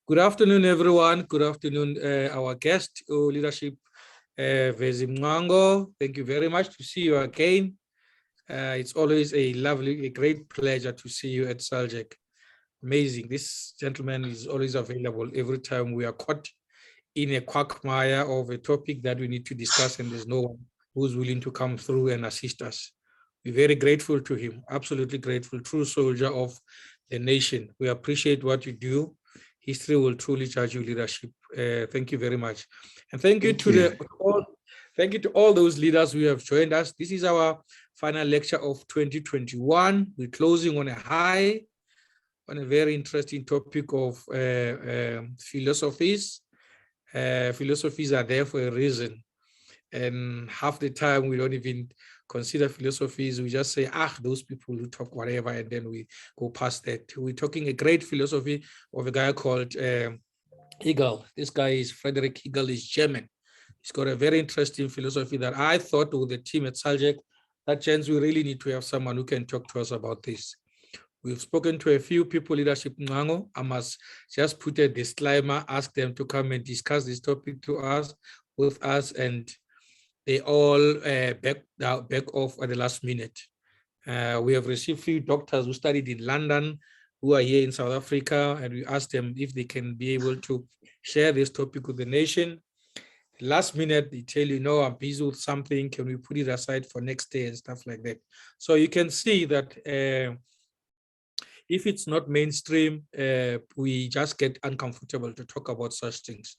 Good afternoon, everyone. Good afternoon, our guest, Leadership, Vezi Mwango. Thank you very much to see you again. It's always a great pleasure to see you at SALGC. Amazing. This gentleman is always available every time we are caught in a quagmire of a topic that we need to discuss, and there's no one who's willing to come through and assist us. We're very grateful to him, absolutely grateful, true soldier of the nation. We appreciate what you do. History will truly judge your leadership. Thank you very much. And thank you to all those leaders who have joined us. This is our final lecture of 2021. We're closing on a high, on a very interesting topic of philosophies. Philosophies are there for a reason. And half the time we don't even consider philosophies. We just say, those people who talk whatever, and then we go past that. We're talking a great philosophy of a guy called Hegel. This guy is Friedrich Hegel, is German. He's got a very interesting philosophy that I thought with the team at SALGC, that chance we really need to have someone who can talk to us about this. We've spoken to a few people, Leadership Mwango. I must just put a disclaimer, ask them to come and discuss this topic with us, and they all back off at the last minute. We have received few doctors who studied in London, who are here in South Africa, and we asked them if they can be able to share this topic with the nation. Last minute, they tell you, no, I'm busy with something. Can we put it aside for next day and stuff like that? So you can see that if it's not mainstream, we just get uncomfortable to talk about such things.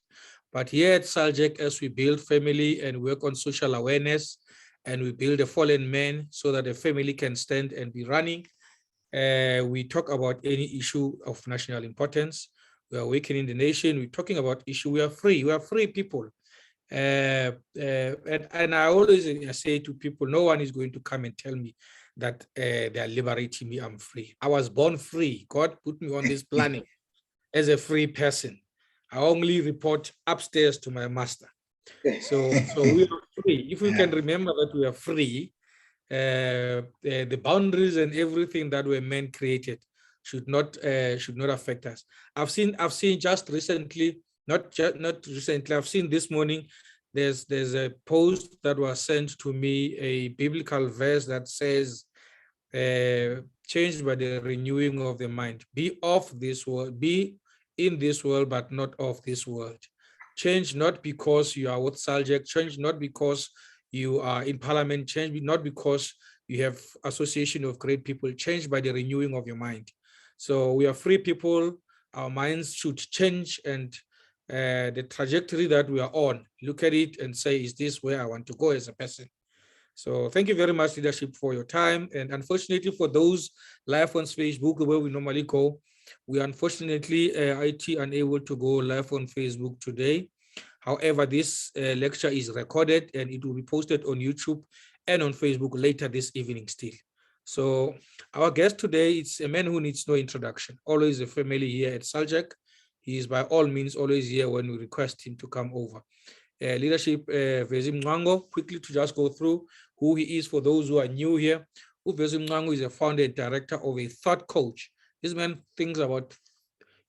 But here at SALGC, as we build family and work on social awareness, and we build a fallen man so that the family can stand and be running, we talk about any issue of national importance. We are awakening the nation. We're talking about issue. We are free people. And I always say to people, no one is going to come and tell me that they are liberating me. I'm free. I was born free. God put me on this planet as a free person. I only report upstairs to my master. So we are free. If we can remember that we are free, the boundaries and everything that were men created should not affect us. I've seen just recently, not recently, I've seen this morning, there's a post that was sent to me, a biblical verse that says, changed by the renewing of the mind. Be of this world, be in this world, but not of this world. Change not because you are with SALGC, change not because you are in parliament, change not because you have association of great people, change by the renewing of your mind. So we are free people, our minds should change, and the trajectory that we are on, look at it and say, is this where I want to go as a person? So thank you very much, leadership, for your time. And unfortunately, for those live on Facebook, where we normally go, we are unfortunately IT unable to go live on Facebook today. However, this lecture is recorded and it will be posted on YouTube and on Facebook later this evening still. So our guest today is a man who needs no introduction, always a family here at SALGC. He is by all means always here when we request him to come over. Leadership, Vezi Mwango, quickly to just go through who he is for those who are new here. Vezi Mwango is a founder and director of a thought coach. This man thinks about,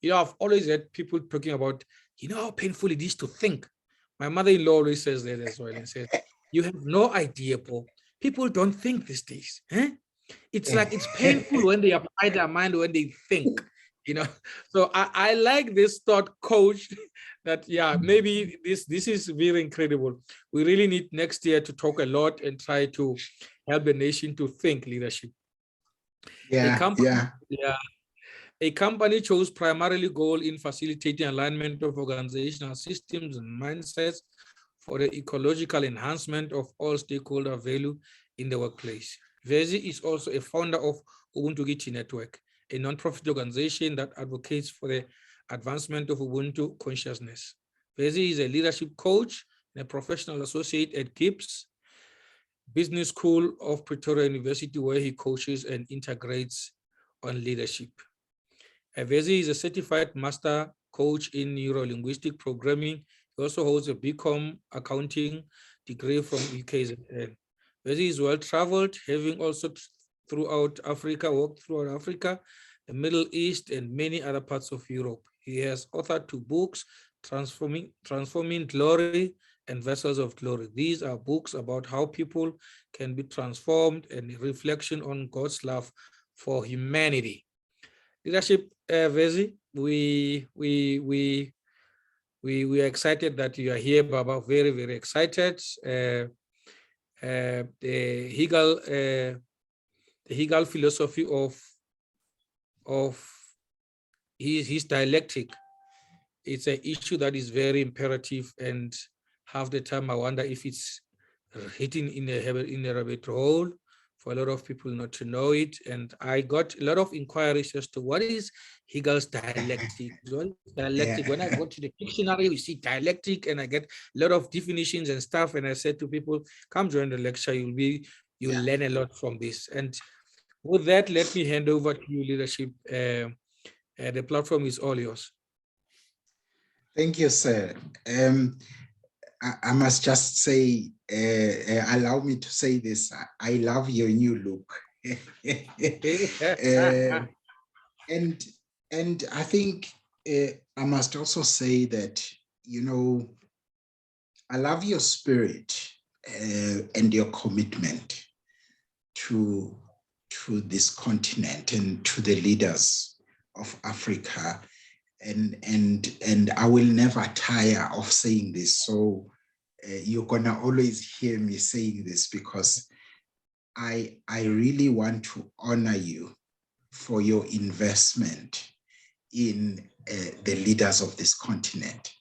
I've always heard people talking about, how painful it is to think. My mother-in-law always says that as well, and says, you have no idea, Paul. People don't think these days. It's like it's painful when they apply their mind, when they think. So I like this thought coach that, maybe this is very incredible. We really need next year to talk a lot and try to help the nation to think leadership. A company chose primarily goal in facilitating alignment of organizational systems and mindsets for the ecological enhancement of all stakeholder value in the workplace. Vezi is also a founder of Ubuntu Giti Network, a non-profit organization that advocates for the advancement of Ubuntu consciousness. Vezi is a leadership coach and a professional associate at GIBS Business School of Pretoria University, where he coaches and integrates on leadership. Vezi is a certified master coach in neuro-linguistic programming. He also holds a BCom accounting degree from UKZN. Vezi is well-traveled, having also worked throughout Africa, the Middle East, and many other parts of Europe. He has authored 2 books, Transforming Glory and Vessels of Glory. These are books about how people can be transformed and a reflection on God's love for humanity. Leadership, Vezi, we are excited that you are here, Baba. Very, very excited. The Hegel philosophy of his dialectic, it's an issue that is very imperative, and half the time I wonder if it's hitting in a rabbit hole for a lot of people not to know it. And I got a lot of inquiries as to what is Hegel's dialectic. Dialectic. When I go to the dictionary, we see dialectic, and I get a lot of definitions and stuff. And I said to people, come join the lecture. You'll learn a lot from this. And with that, let me hand over to you, leadership. The platform is all yours. Thank you, sir. I must just say, allow me to say this. I love your new look. And I think I must also say that, you know, I love your spirit and your commitment to this continent and to the leaders of Africa. And I will never tire of saying this. So you're gonna always hear me saying this, because I really want to honor you for your investment in the leaders of this continent.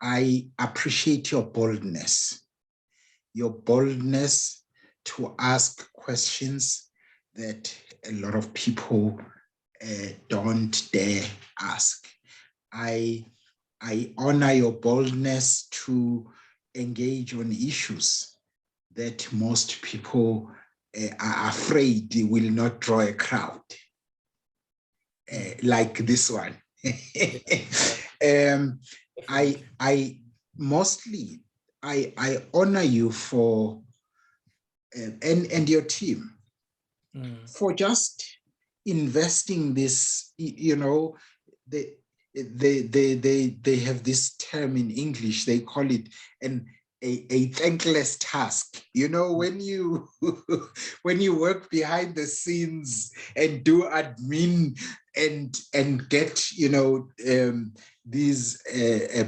I appreciate your boldness to ask questions that a lot of people don't dare ask. I honor your boldness to engage on issues that most people are afraid will not draw a crowd, like this one. I honor you for and your team for just investing this. You know, they have this term in English. They call it a thankless task. You know, when you when you work behind the scenes and do admin and get, you know, these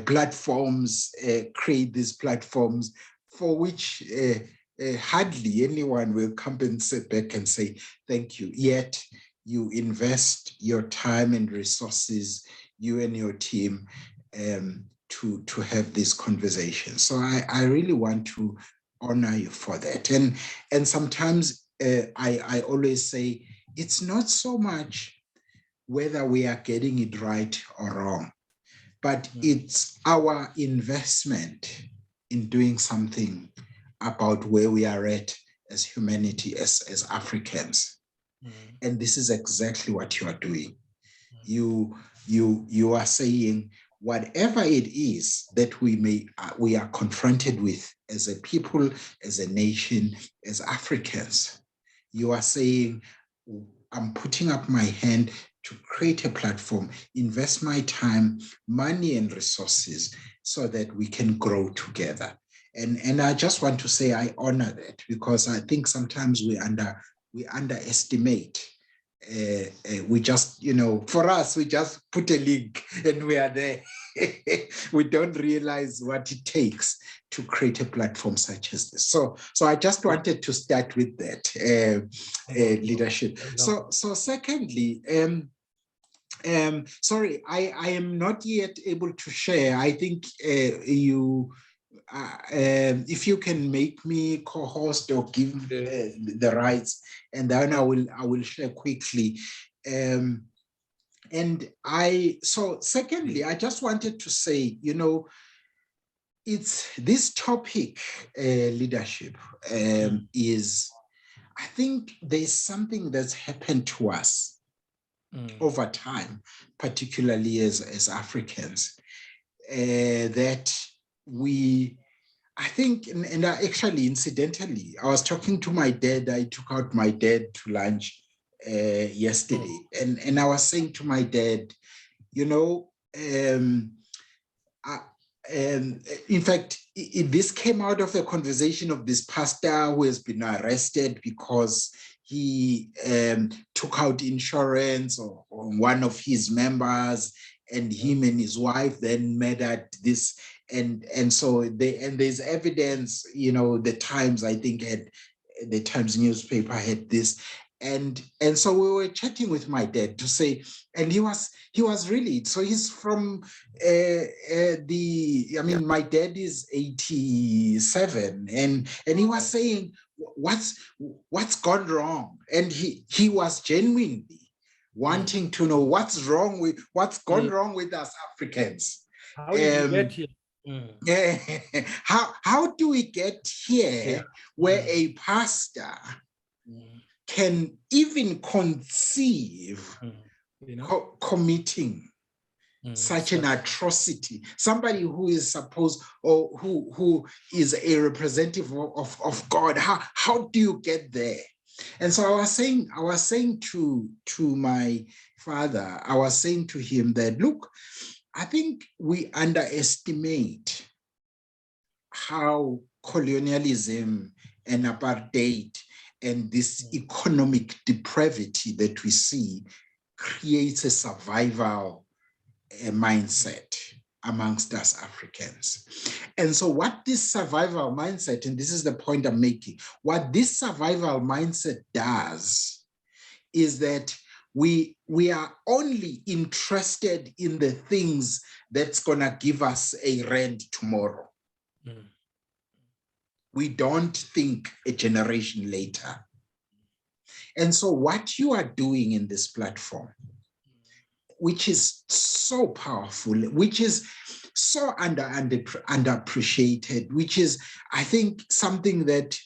platforms, create these platforms for which hardly anyone will come and sit back and say thank you. Yet you invest your time and resources, you and your team, to have this conversation. So I really want to honor you for that. And sometimes I always say it's not so much whether we are getting it right or wrong, but it's our investment in doing something about where we are at as humanity, as Africans. And this is exactly what you are doing. You are saying whatever it is that we are confronted with as a people, as a nation, as Africans, you are saying, I'm putting up my hand to create a platform, invest my time, money, and resources so that we can grow together. And I just want to say I honor that, because I think sometimes we underestimate. We just, you know, for us, we just put a link and we are there. We don't realize what it takes to create a platform such as this. So I just wanted to start with that leadership. So secondly, sorry, I am not yet able to share. I think if you can make me co-host or give the rights, and then I will share quickly. So secondly, I just wanted to say, you know, it's this topic, leadership, is, I think there's something that's happened to us over time, particularly as Africans, that I think, and actually, incidentally, I was talking to my dad. I took out my dad to lunch yesterday, and I was saying to my dad, you know, in fact, this came out of a conversation of this pastor who has been arrested because he took out insurance on one of his members, and him and his wife then met at this, and so there's evidence, the Times, I think, the Times newspaper had this. And so we were chatting with my dad to say, and he was really, so he's from my dad is 87, and he was saying, what's gone wrong? And he was genuinely wanting to know what's gone wrong with us Africans. How did we get here? Yeah. How do we get here where a pastor can even conceive committing such an atrocity? Somebody who is supposed, or who is a representative of God. How do you get there? And so I was saying to my father, I was saying to him that, look, I think we underestimate how colonialism and apartheid and this economic depravity that we see creates a survival mindset amongst us Africans. And so what this survival mindset, and this is the point I'm making, what this survival mindset does is that we are only interested in the things that's gonna give us a rand tomorrow. We don't think a generation later. And so what you are doing in this platform, which is so powerful, which is so underappreciated, which is, I think, something that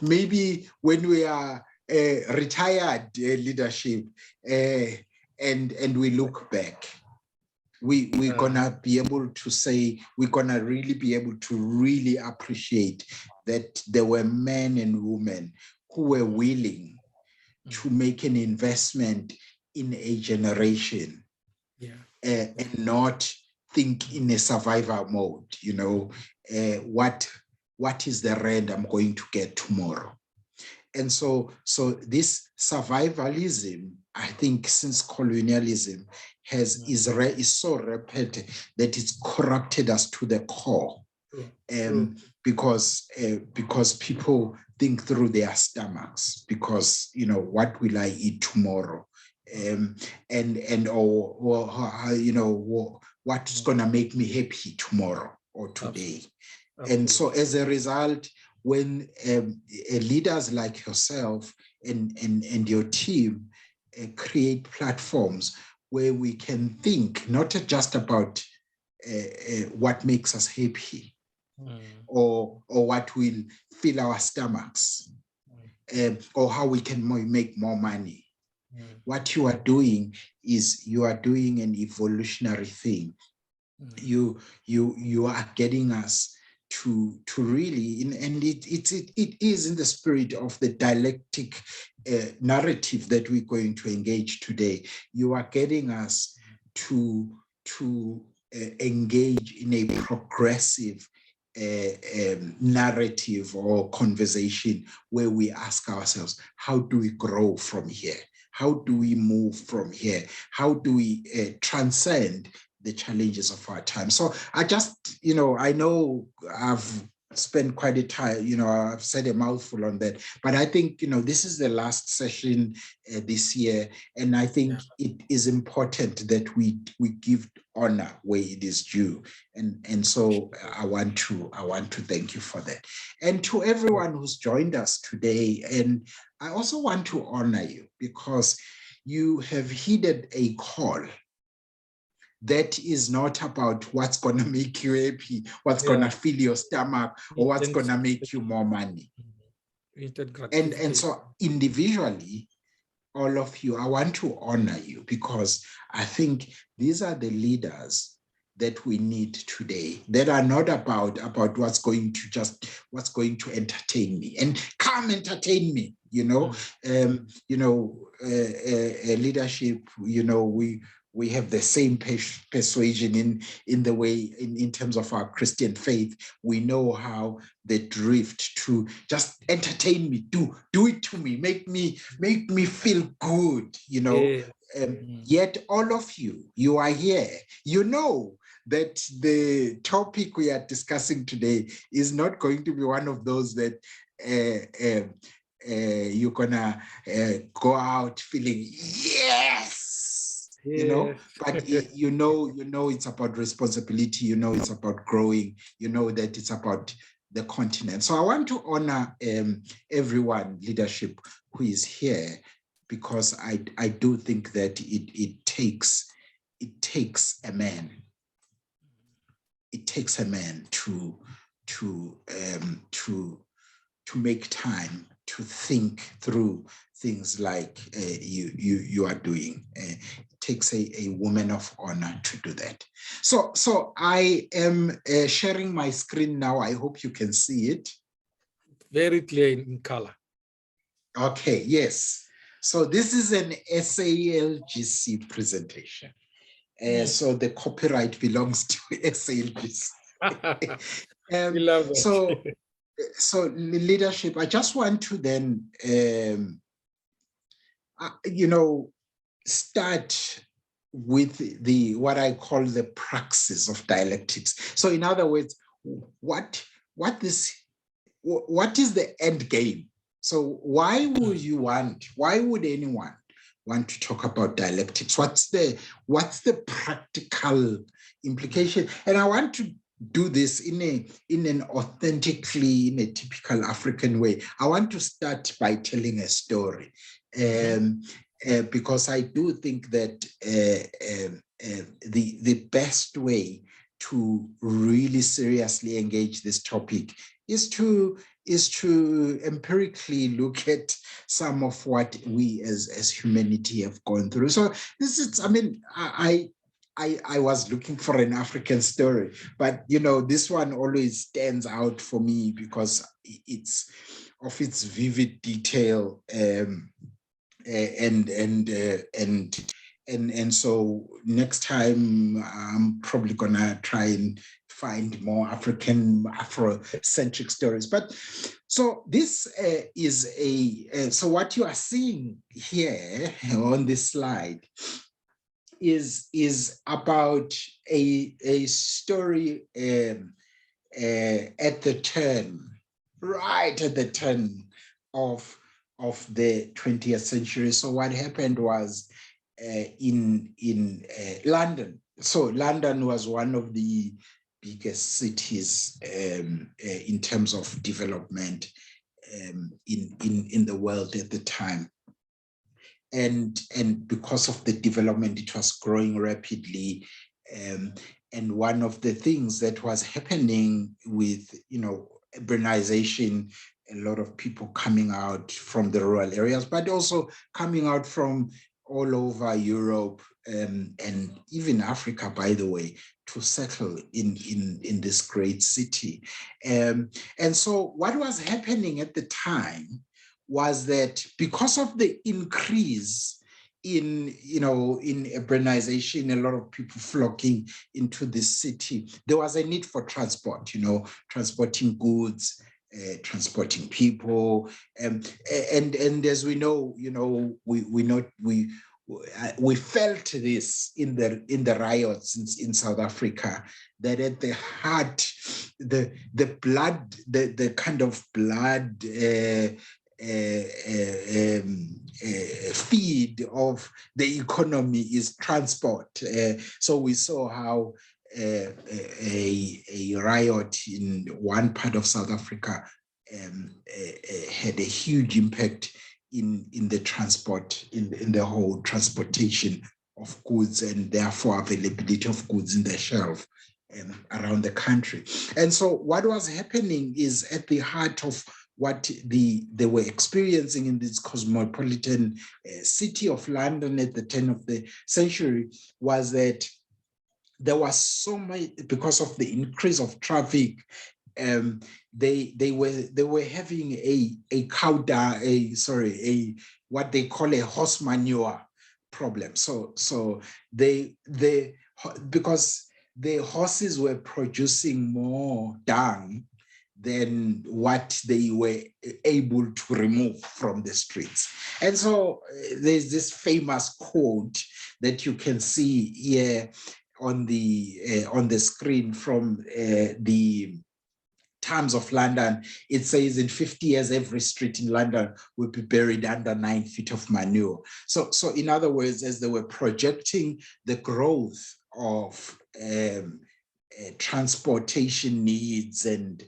maybe when we are retired leadership and we look back, we're gonna be able to say, we're gonna really be able to really appreciate that there were men and women who were willing to make an investment in a generation, and not think in a survival mode, what is the rand I'm going to get tomorrow? And so this survivalism, I think, since colonialism is so rampant that it's corrupted us to the core, because people think through their stomachs, because what will I eat tomorrow, what's gonna make me happy tomorrow or today. And so as a result, when leaders like yourself and your team create platforms where we can think not just about what makes us happy, or what will fill our stomachs, or how we can make more money. What you are doing is you are doing an evolutionary thing. You are getting us to really, and it is in the spirit of the dialectic narrative that we're going to engage today. You are getting us to engage in a progressive narrative or conversation where we ask ourselves, how do we grow from here? How do we move from here? How do we transcend the challenges of our time? So I just, I know I've spent quite a time, I've said a mouthful on that, but I think, this is the last session this year. And I think it is important that we give honor where it is due. And so I want to thank you for that. And to everyone who's joined us today, and I also want to honor you because you have heeded a call that is not about what's going to make you happy, what's going to fill your stomach, or what's going to make you more money. And so individually, all of you, I want to honor you because I think these are the leaders that we need today, that are not about what's going to entertain me and come entertain me, leadership, we have the same persuasion in the way, in terms of our Christian faith. We know how the drift to just entertain me, do it to me, make me feel good, you know. Yeah. Yet all of you are here. You know that the topic we are discussing today is not going to be one of those that you're gonna go out feeling yes, you know, but you know it's about responsibility, you know it's about growing, you know that it's about the continent. So I want to honor everyone, leadership, who is here, because I do think that it takes a man. It takes a man to make time to think through things like you are doing. It takes a woman of honor to do that. So I am sharing my screen now. I hope you can see it. Very clear in color. Okay, yes. So this is an SALGC presentation. So the copyright belongs to SALGC. We love that. So leadership, I just want to then, you know, start with what I call the praxis of dialectics. So in other words, what is the end game? So why would anyone want to talk about dialectics? What's the practical implication? And I want to do this in a typical African way. I want to start by telling a story, because I do think that the best way to really seriously engage this topic is to empirically look at some of what we as humanity have gone through. So this is, I mean, I was looking for an African story, but you know, this one always stands out for me because it's of its vivid detail, and so next time I'm probably gonna try and find more Afrocentric stories. But so this is so what you are seeing here on this slide is about a story at the turn, right at the turn of the 20th century. So what happened was in London. So London was one of the biggest cities in terms of development in the world at the time. And because of the development, it was growing rapidly. And one of the things that was happening with, you know, urbanization, a lot of people coming out from the rural areas, but also coming out from all over Europe, and even Africa, by the way, to settle in this great city. And so what was happening at the time was that because of the increase in urbanization, a lot of people flocking into this city, there was a need for transport, you know, transporting goods, transporting people, and as we know, you know, we felt this in the riots in South Africa, that at the heart, the kind of blood feed of the economy is transport. So we saw how a riot in one part of South Africa had a huge impact in the transport, in the whole transportation of goods, and therefore availability of goods in the shelf around the country. And so what was happening is at the heart of what they were experiencing in this cosmopolitan city of London at the turn of the century was that there was so much, because of the increase of traffic, they were having what they call a horse manure problem. So because the horses were producing more dung than what they were able to remove from the streets. And so there's this famous quote that you can see here on the screen from the Times of London. It says in 50 years, every street in London will be buried under 9 feet of manure. So in other words, as they were projecting the growth of transportation needs and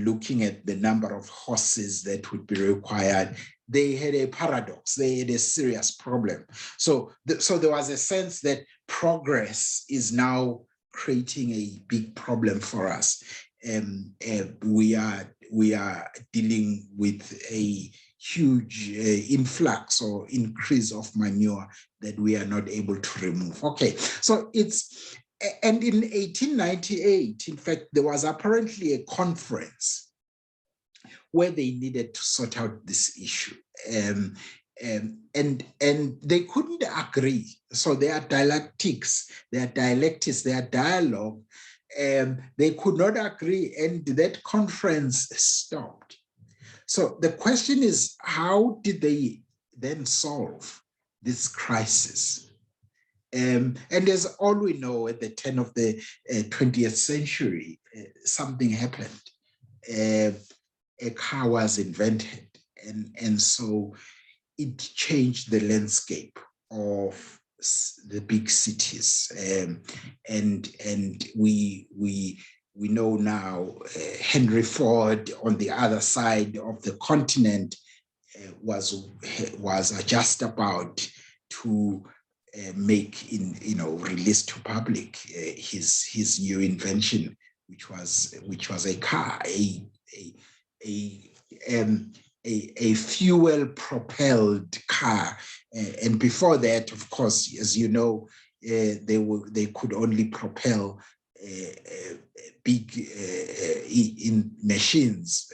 looking at the number of horses that would be required, they had a paradox. They had a serious problem. So there was a sense that progress is now creating a big problem for us. We are dealing with a huge influx or increase of manure that we are not able to remove. Okay, so and in 1898, in fact, there was apparently a conference where they needed to sort out this issue. And they couldn't agree. So their dialectics, their dialogue, they could not agree, and that conference stopped. So the question is, how did they then solve this crisis? And as all we know, at the turn of the 20th century, something happened. A car was invented, and so it changed the landscape of the big cities. And we know now Henry Ford on the other side of the continent was just about to release to public his new invention, which was a car, a fuel-propelled car. And before that, of course, as you know, they could only propel big in machines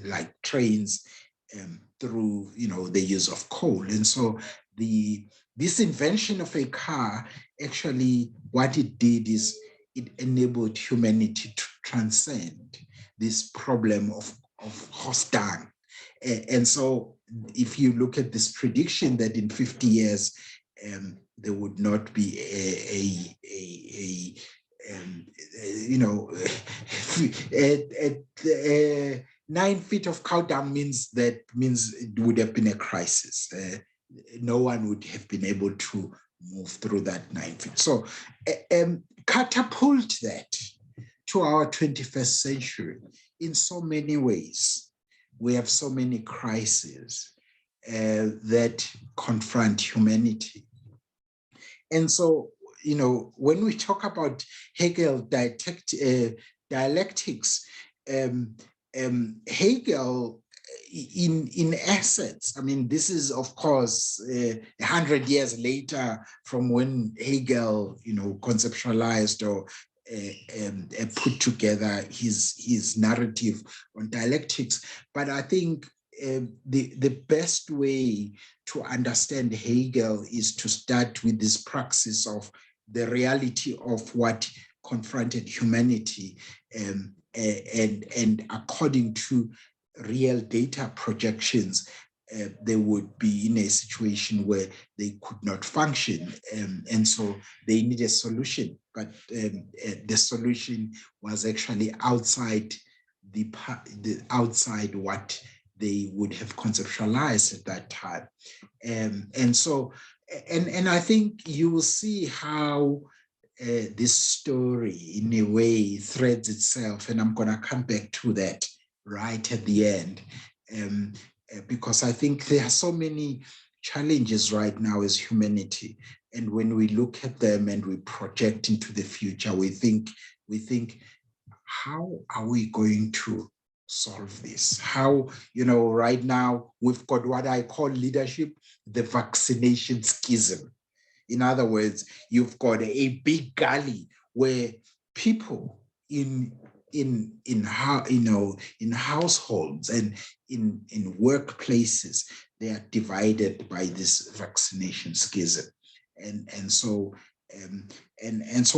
like trains through the use of coal. And so this invention of a car, actually what it did is it enabled humanity to transcend this problem of horse dung. And so if you look at this prediction that in 50 years, there would not be at 9 feet of cow dung means it would have been a crisis. No one would have been able to move through that 9 feet. So catapult that to our 21st century in so many ways. We have so many crises that confront humanity. And so, when we talk about Hegel dialectics, Hegel, in essence, I mean, this is, of course, 100 years later from when Hegel, conceptualized or put together his narrative on dialectics. But I think the best way to understand Hegel is to start with this praxis of the reality of what confronted humanity, and according to real data projections, they would be in a situation where they could not function, and so they need a solution. But the solution was actually outside outside what they would have conceptualized at that time, and so I think you will see how this story, in a way, threads itself, and I'm going to come back to that right at the end. Because I think there are so many challenges right now as humanity. And when we look at them and we project into the future, we think, how are we going to solve this? How, right now we've got what I call leadership, the vaccination schism. In other words, you've got a big gully where people in how, in households and in workplaces, they are divided by this vaccination schism. And so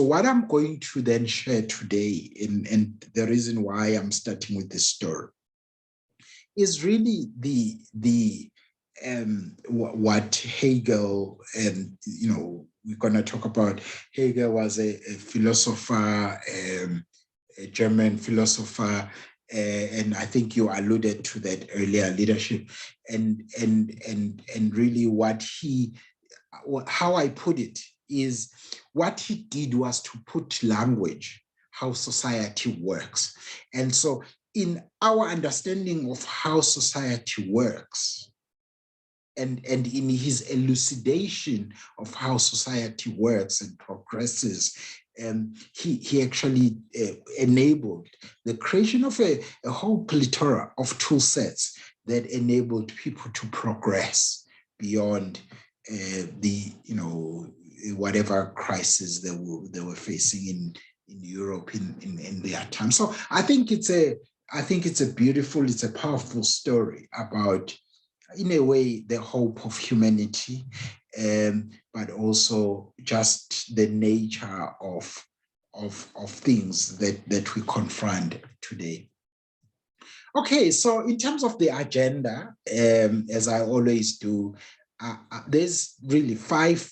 what I'm going to then share today, and the reason why I'm starting with this story, is really what Hegel, and we're going to talk about. Hegel was a philosopher, a German philosopher, and I think you alluded to that earlier, leadership, and really how I put it is, what he did was to put language, how society works. And so in our understanding of how society works, and in his elucidation of how society works and progresses, he actually enabled the creation of a whole plethora of tool sets that enabled people to progress beyond whatever crisis they were facing in Europe in their time. So I think it's a beautiful, it's a powerful story about, in a way, the hope of humanity, but also just the nature of things that we confront today. Okay, so in terms of the agenda, as I always do, there's really five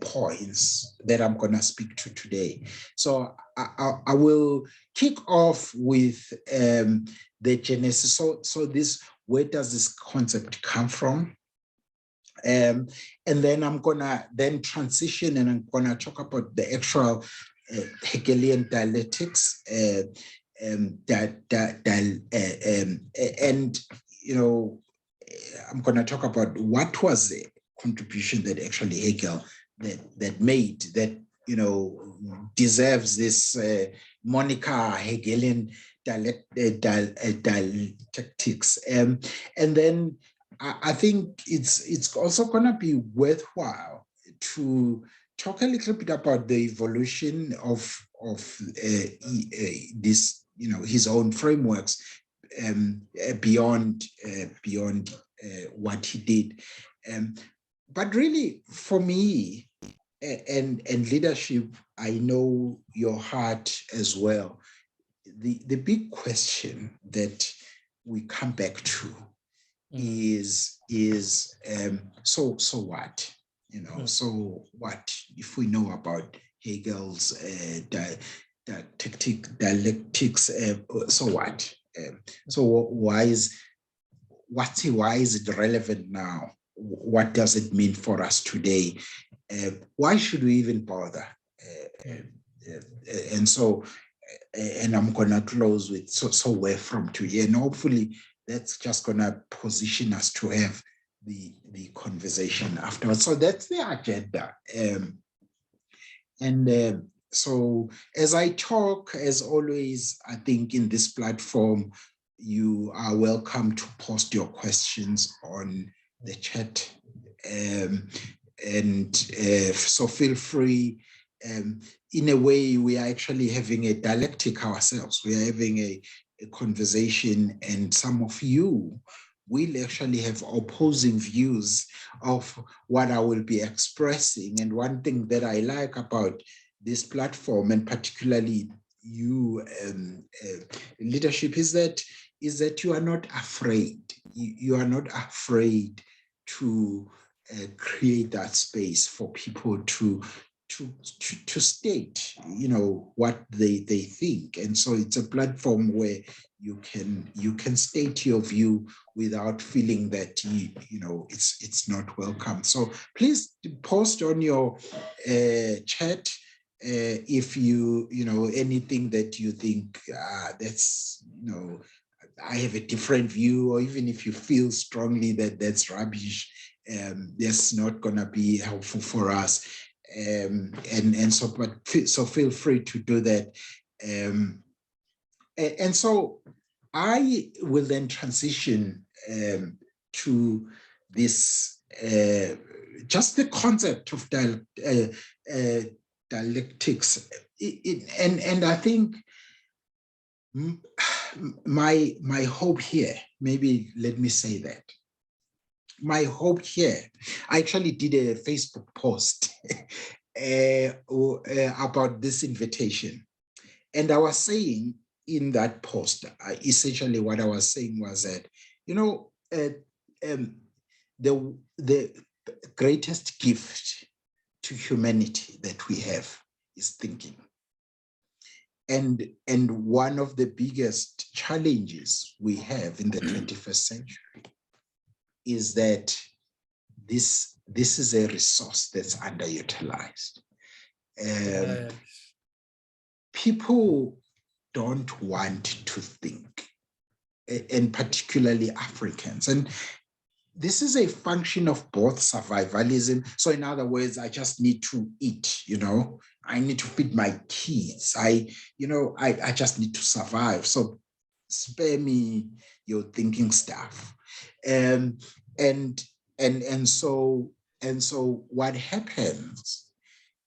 points that I'm going to speak to today. So I will kick off with the genesis. So this, where does this concept come from? And then I'm gonna then transition, and I'm gonna talk about the actual Hegelian dialectics, and I'm gonna talk about what was the contribution that actually Hegel that made, that deserves this moniker, Hegelian dialectics. And then I think it's also going to be worthwhile to talk a little bit about the evolution of this, his own frameworks, beyond what he did. But really, for me, and leadership, I know your heart as well. The big question that we come back to is so what? So what if we know about Hegel's dialectics? So what? So why is it relevant now? What does it mean for us today? Why should we even bother? And so, and I'm gonna close with so where from to here, and hopefully that's just gonna position us to have the conversation afterwards. So that's the agenda. So as I talk, as always, I think in this platform, you are welcome to post your questions on the chat. So feel free. In a way, we are actually having a dialectic ourselves. We are having a conversation, and some of you will actually have opposing views of what I will be expressing. And one thing that I like about this platform, and particularly you, leadership, is that you are not afraid. You are not afraid to create that space for people to state, what they think. And so it's a platform where you can state your view without feeling that it's not welcome. So please post on your chat if anything that you think that's I have a different view, or even if you feel strongly that that's rubbish, that's not gonna be helpful for us. So feel free to do that. And so I will then transition to this, just the concept of dialectics. And I think My hope here, maybe let me say that. My hope here, I actually did a Facebook post about this invitation. And I was saying in that post, essentially what I was saying was that, the greatest gift to humanity that we have is thinking. And one of the biggest challenges we have in the 21st century is that this is a resource that's underutilized. People don't want to think, and particularly Africans. And this is a function of both survivalism. So in other words, I just need to eat, I need to feed my kids. I just need to survive. So spare me your thinking stuff. And so what happens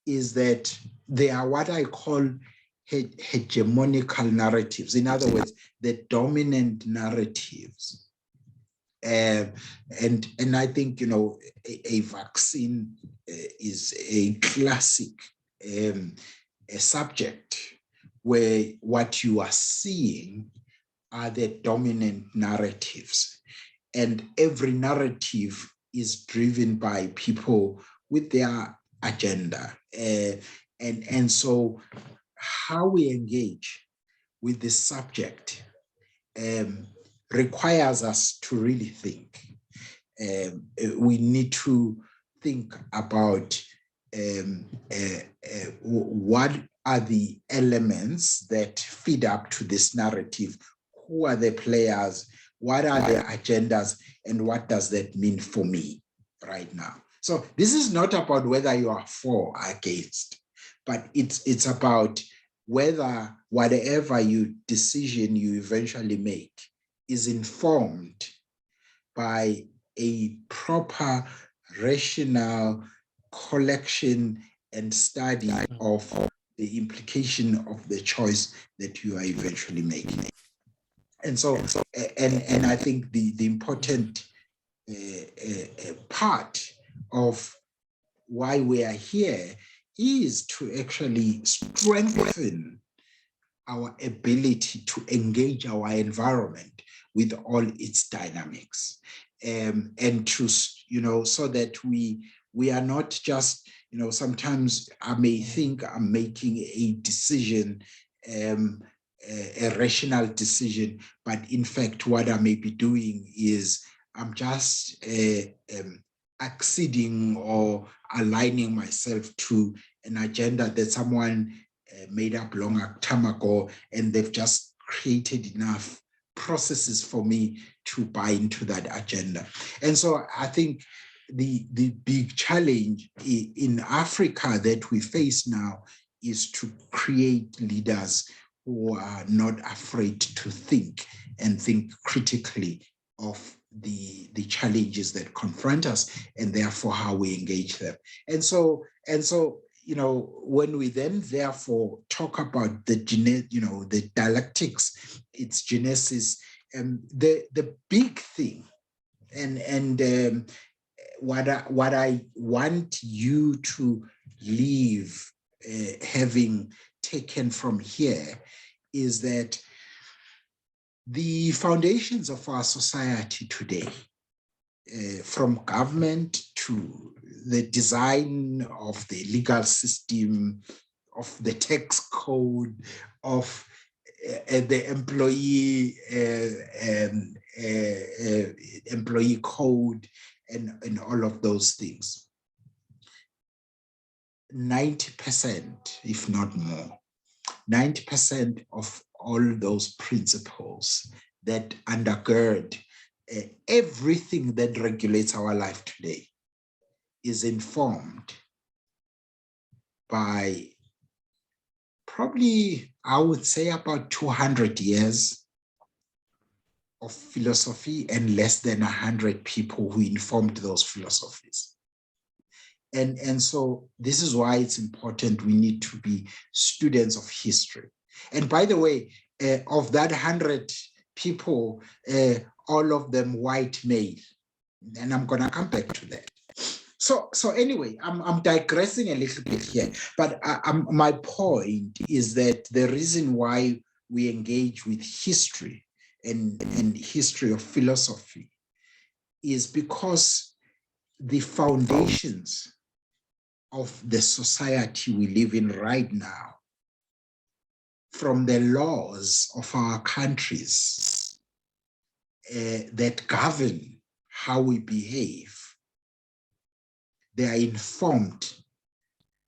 is that there are what I call hegemonical narratives. In other words, the dominant narratives. And I think, a vaccine is a classic a subject where what you are seeing are the dominant narratives. And every narrative is driven by people with their agenda. And so how we engage with this subject requires us to really think. We need to think about what are the elements that feed up to this narrative? Who are the players? What are the agendas? And what does that mean for me right now? So this is not about whether you are for or against, but it's about whether whatever decision you eventually make is informed by a proper, rational collection and study of the implication of the choice that you are eventually making. And so, and I think the important part of why we are here is to actually strengthen our ability to engage our environment with all its dynamics, and to, so that we are not just, sometimes I may think I'm making a decision, a rational decision, but in fact, what I may be doing is I'm just acceding or aligning myself to an agenda that someone made up long time ago, and they've just created enough processes for me to buy into that agenda. And so I think the big challenge in Africa that we face now is to create leaders who are not afraid to think and think critically of the challenges that confront us, and therefore how we engage them. And so when we then therefore talk about the dialectics, its genesis, the big thing, and what I want you to leave having taken from here is that the foundations of our society today, from government to the design of the legal system, of the tax code, of the employee code, and all of those things. 90%, if not more, 90% of all those principles that undergird everything that regulates our life today is informed by probably, I would say, about 200 years of philosophy and less than 100 people who informed those philosophies. And so this is why it's important we need to be students of history. And by the way, of that 100 people, all of them white male. And I'm going to come back to that. So anyway, I'm digressing a little bit here, but my point is that the reason why we engage with history and history of philosophy is because the foundations of the society we live in right now, from the laws of our countries that govern how we behave, they are informed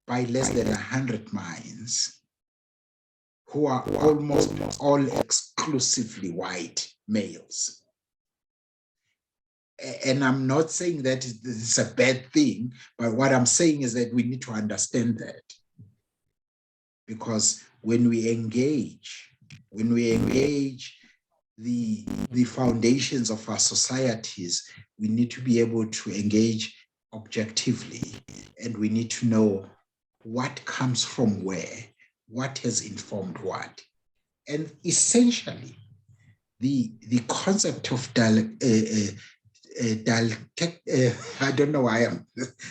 by less than 100 minds who are almost all exclusively white males. And I'm not saying that it's a bad thing, but what I'm saying is that we need to understand that. Because when we engage the foundations of our societies, we need to be able to engage objectively, and we need to know what comes from where, what has informed what. And essentially, the concept of I don't know why I'm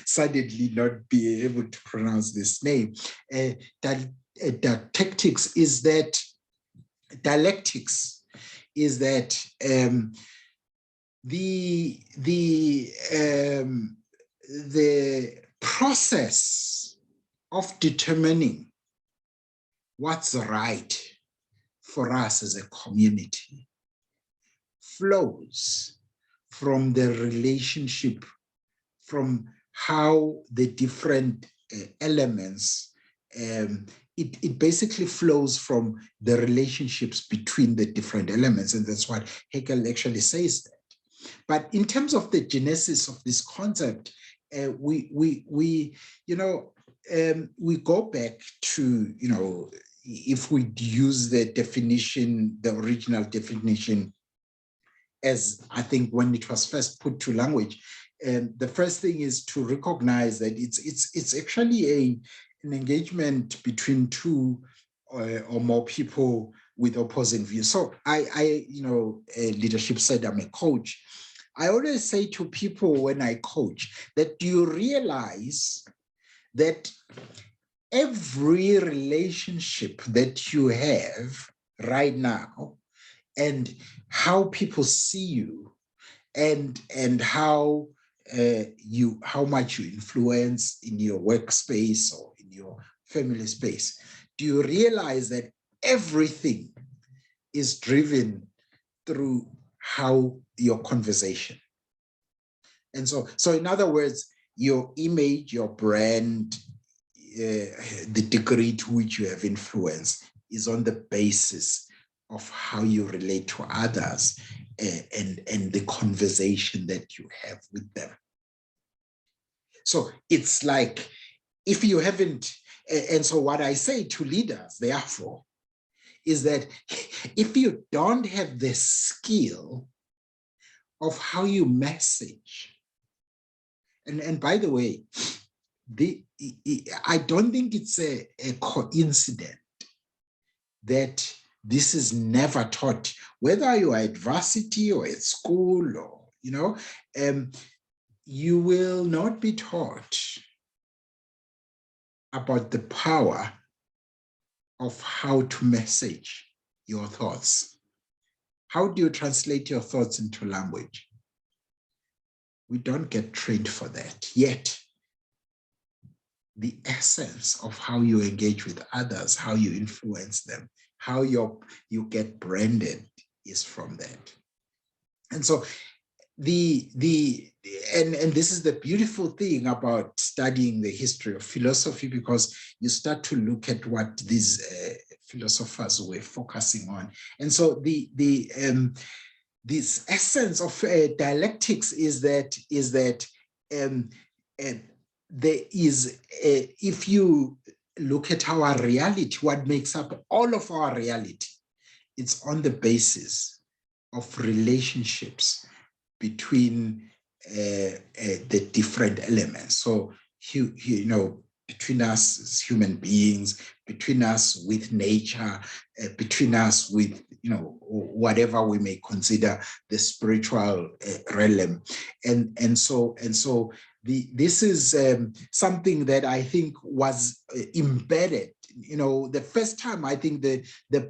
suddenly not being able to pronounce this name. Dialectics is that the process of determining what's right for us as a community flows from the relationship, from how the different elements, it basically flows from the relationships between the different elements. And that's what Hegel actually says that. But in terms of the genesis of this concept, we go back to, if we use the definition, the original definition, as I think when it was first put to language, the first thing is to recognize that it's actually an engagement between two or more people with opposing views. So leadership said I'm a coach. I always say to people when I coach that, do you realize that every relationship that you have right now and how people see you and how much you influence in your workspace or in your family space, do you realize that everything is driven through how your conversation? And so in other words, your image, your brand, the degree to which you have influence is on the basis of how you relate to others and the conversation that you have with them. So it's like, if you haven't, and so what I say to leaders, therefore, is that if you don't have the skill of how you message, and by the way, I don't think it's a coincidence that this is never taught, whether you are at varsity or at school, or, you will not be taught about the power of how to message your thoughts. How do you translate your thoughts into language? We don't get trained for that yet. The essence of how you engage with others, how you influence them, how you get branded is from that. And so and this is the beautiful thing about studying the history of philosophy, because you start to look at what these philosophers were focusing on. And so this essence of dialectics is that there is, if you look at our reality, what makes up all of our reality, it's on the basis of relationships between the different elements. So, between between us as human beings, between us with nature, between us with, whatever we may consider the spiritual realm. And so this is something that I think was embedded. The first time, I think the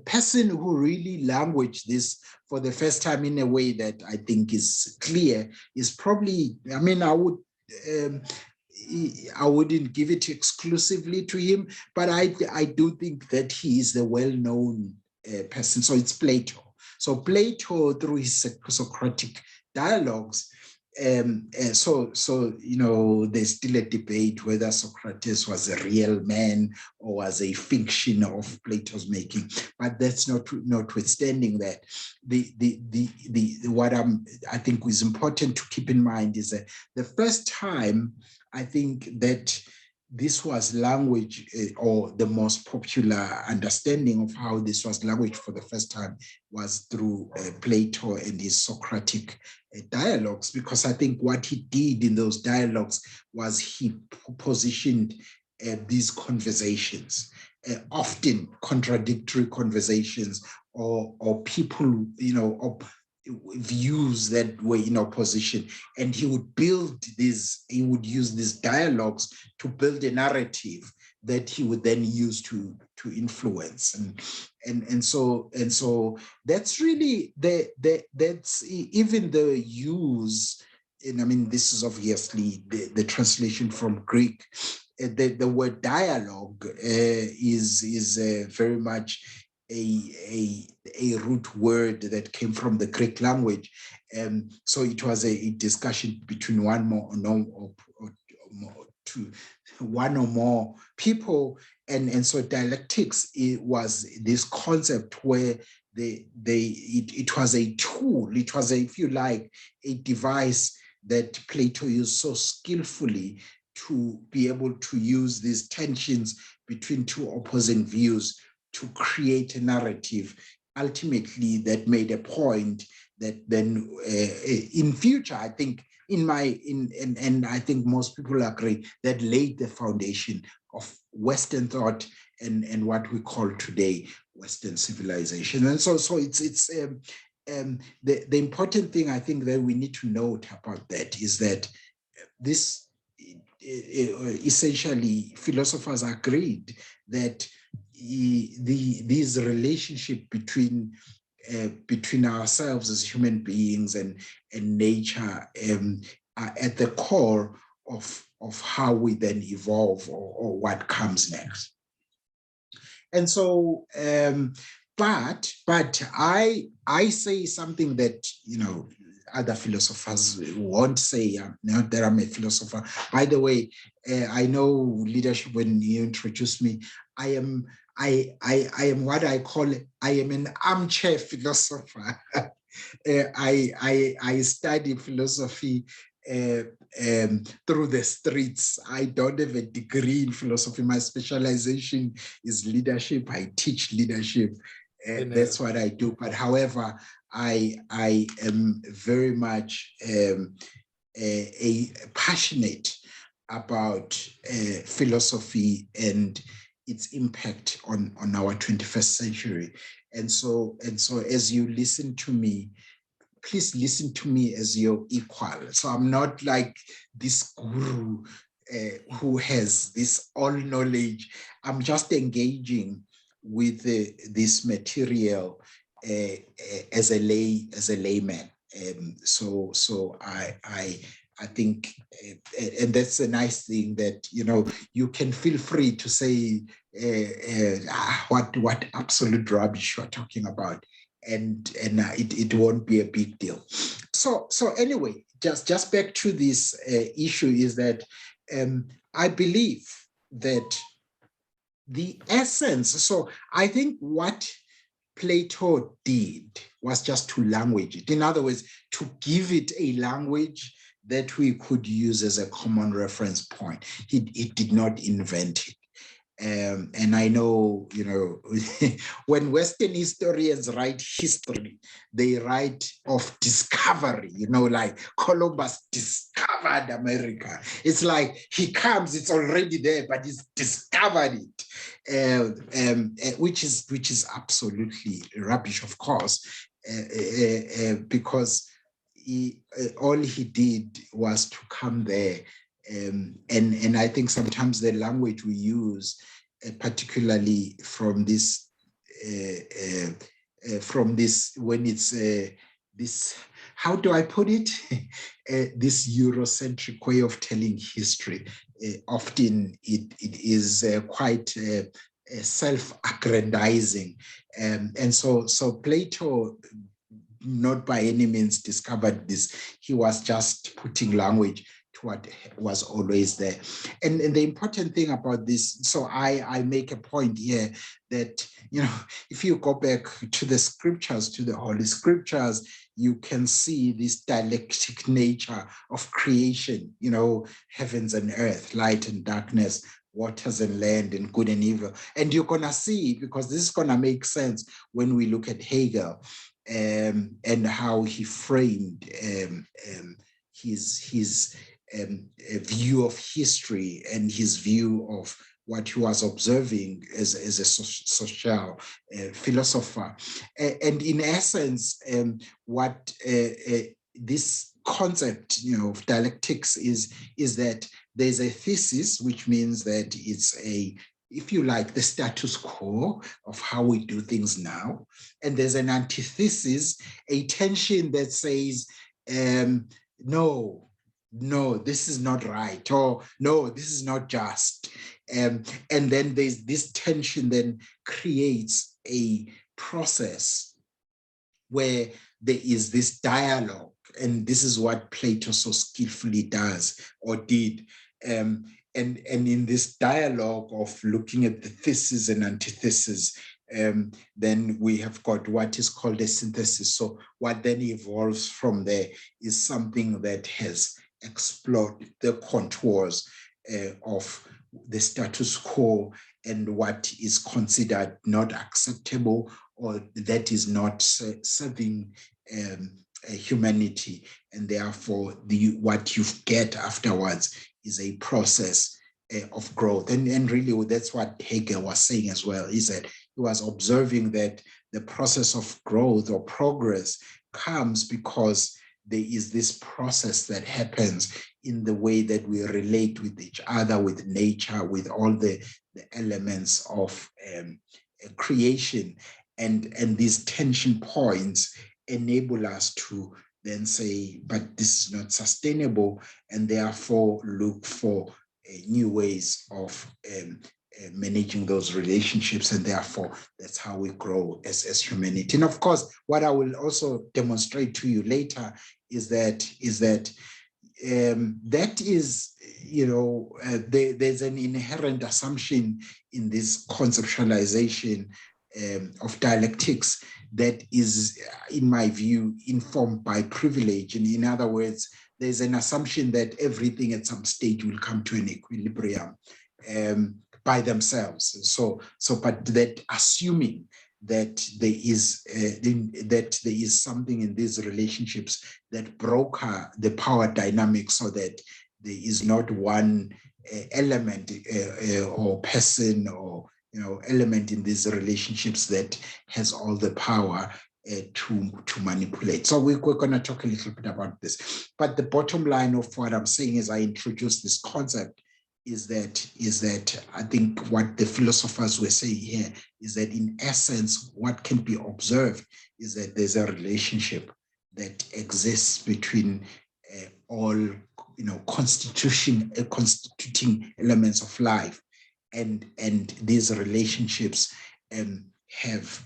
person who really languaged this for the first time in a way that I think is clear is probably, I wouldn't give it exclusively to him, but I do think that he is the well-known person. So it's Plato. So Plato, through his Socratic dialogues, there's still a debate whether Socrates was a real man or was a fiction of Plato's making. But that's notwithstanding that. What I think is important to keep in mind is that the first time I think that this was language, or the most popular understanding of how this was language for the first time was through Plato and his Socratic dialogues, because I think what he did in those dialogues was he positioned these conversations, often contradictory conversations, or people, views that were in opposition, and he would use these dialogues to build a narrative that he would then use to influence, and so that's really that's even the use. And this is obviously the translation from Greek. The word dialogue is very much a root word that came from the Greek language. So it was a discussion between one or more people. And so dialectics, it was this concept where it was a tool, it was, if you like, a device that Plato used so skillfully to be able to use these tensions between two opposing views to create a narrative, ultimately, that made a point that then in future, I think, and I think most people agree, that laid the foundation of Western thought and what we call today Western civilization. And so it's the important thing I think that we need to note about that is that this essentially philosophers agreed that these relationship between ourselves as human beings and nature are at the core of how we then evolve, or what comes next. And so, but I say something that other philosophers won't say. Not that I'm a philosopher. By the way, I know leadership. When you introduced me, I am what I call, I am an armchair philosopher. I study philosophy through the streets. I don't have a degree in philosophy. My specialization is leadership. I teach leadership. That's what I do. But however, I am very much passionate about philosophy and its impact on our 21st century. And so as you listen to me, please listen to me as your equal. So I'm not like this guru who has this all knowledge. I'm just engaging with this material as a layman. So I think, and that's a nice thing, that you can feel free to say what absolute rubbish you're talking about, and it won't be a big deal. So anyway, just back to this issue is that I believe that the essence. So I think what Plato did was just to language it. In other words, to give it a language that we could use as a common reference point. He did not invent it. And I know, when Western historians write history, they write of discovery, like Columbus discovered America. It's like he comes, it's already there, but he's discovered it, which is absolutely rubbish, of course, because all he did was to come there. And I think sometimes the language we use, particularly from this, when it's this, how do I put it? This Eurocentric way of telling history. Often it is quite self-aggrandizing, and so Plato, not by any means discovered this. He was just putting language to what was always there. And the important thing about this, so I make a point here that, if you go back to the scriptures, to the Holy Scriptures, you can see this dialectic nature of creation, heavens and earth, light and darkness, waters and land, and good and evil. And you're going to see, because this is going to make sense when we look at Hegel, and how he framed his view of history and his view of what he was observing as a social philosopher. And in essence, what this concept, of dialectics is that there's a thesis, which means that it's if you like, the status quo of how we do things now. And there's an antithesis, a tension that says, no, this is not right, or no, this is not just. And then there's this tension then creates a process where there is this dialogue. And this is what Plato so skillfully does, or did. And in this dialogue of looking at the thesis and antithesis, then we have got what is called a synthesis. So what then evolves from there is something that has explored the contours of the status quo and what is considered not acceptable, or that is not serving humanity. And therefore, what you get afterwards is a process of growth. And really, that's what Hegel was saying as well, is that he was observing that the process of growth or progress comes because there is this process that happens in the way that we relate with each other, with nature, with all the elements of creation. And these tension points enable us to then say, but this is not sustainable, and therefore look for new ways of managing those relationships. And therefore, that's how we grow as humanity. And of course, what I will also demonstrate to you later is that there's an inherent assumption in this conceptualization of dialectics that is, in my view, informed by privilege. And in other words, there's an assumption that everything at some stage will come to an equilibrium by themselves. But that assuming that there is something in these relationships that broker the power dynamic, so that there is not one element or person or element in these relationships that has all the power to manipulate. So we're going to talk a little bit about this. But the bottom line of what I'm saying as I introduce this concept is that I think what the philosophers were saying here is that in essence, what can be observed is that there's a relationship that exists between all constituting elements of life, and these relationships have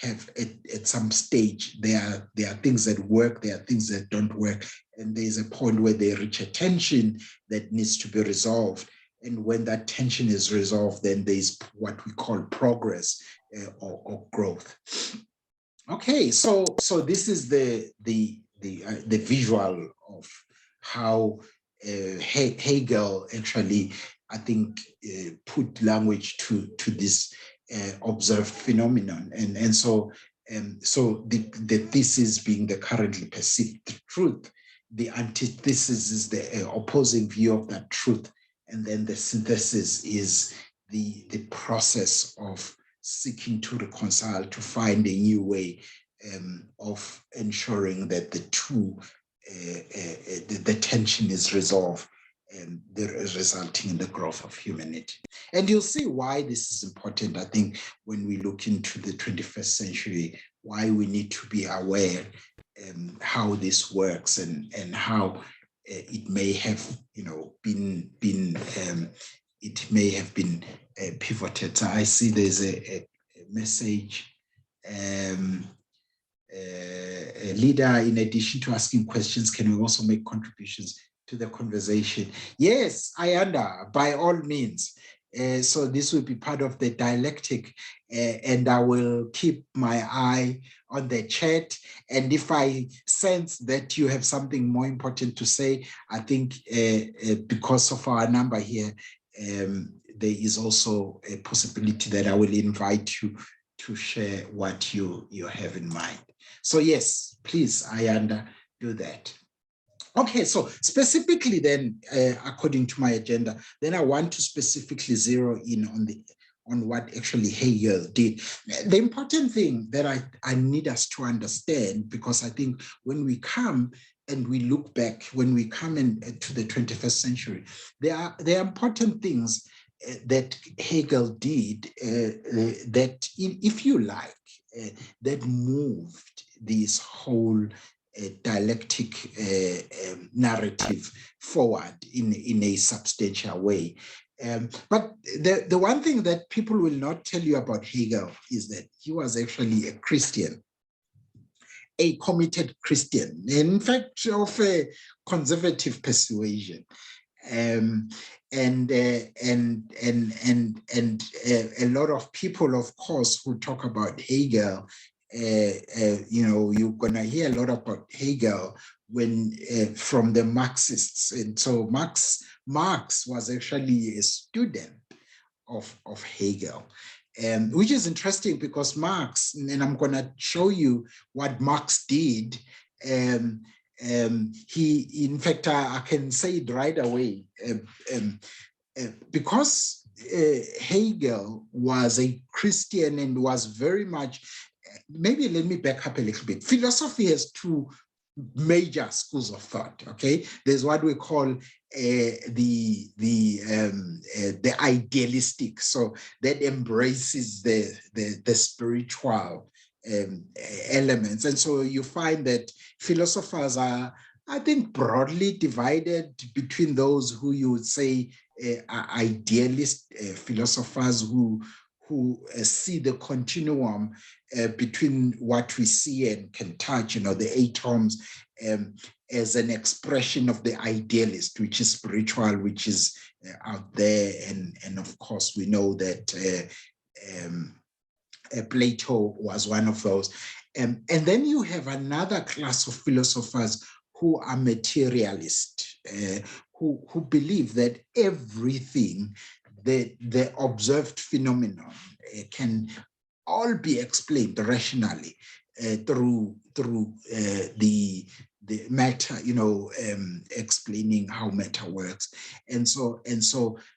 at some stage there are things that work, there are things that don't work, and there's a point where they reach a tension that needs to be resolved. And when that tension is resolved, then there's what we call progress or growth. Okay, so this is the visual of how Hegel actually I think, put language to this observed phenomenon. And so the thesis being the currently perceived truth, the antithesis is the opposing view of that truth, and then the synthesis is the process of seeking to reconcile, to find a new way of ensuring that the two, the tension is resolved, and resulting in the growth of humanity. And you'll see why this is important, I think, when we look into the 21st century, why we need to be aware how this works, and how it may have, been it may have been pivoted. So I see there's a message. A leader, in addition to asking questions, can we also make contributions to the conversation? Yes, Ayanda, by all means. So this will be part of the dialectic, and I will keep my eye on the chat. And if I sense that you have something more important to say, I think because of our number here, there is also a possibility that I will invite you to share what you have in mind. So yes, please, Ayanda, do that. Okay, so specifically then, according to my agenda, then I want to specifically zero in on what actually Hegel did. The important thing that I need us to understand, because I think when we come and we look back, when we come into the 21st century, there are important things that Hegel did that, if you like, that moved this whole dialectic narrative forward in a substantial way. But the one thing that people will not tell you about Hegel is that he was actually a Christian, a committed Christian, in fact, of a conservative persuasion. And a lot of people, of course, who talk about Hegel, you're gonna hear a lot about Hegel when from the Marxists. And so Marx was actually a student of Hegel, which is interesting because Marx, and I'm gonna show you what Marx did. He, in fact, I can say it right away, because Hegel was a Christian and was very much, maybe let me back up a little bit. Philosophy has two major schools of thought, okay? There's what we call the idealistic, so that embraces the spiritual elements. And so you find that philosophers are, I think, broadly divided between those who you would say are idealist philosophers who see the continuum between what we see and can touch, the atoms, as an expression of the idealist, which is spiritual, which is out there. And of course, we know that Plato was one of those. And then you have another class of philosophers who are materialist, who believe that everything, the observed phenomenon, can all be explained rationally through the matter, explaining how matter works. And so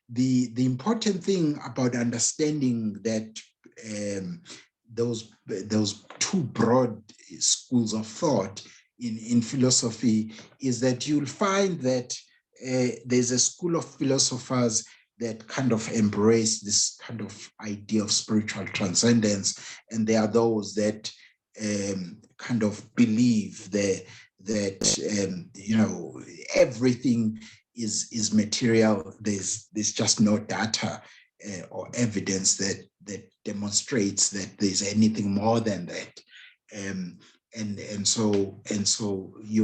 the important thing about understanding that those two broad schools of thought in philosophy is that you'll find that there's a school of philosophers that kind of embrace this kind of idea of spiritual transcendence, and there are those that kind of believe that everything is material. There's just no data or evidence that demonstrates that there's anything more than that. And so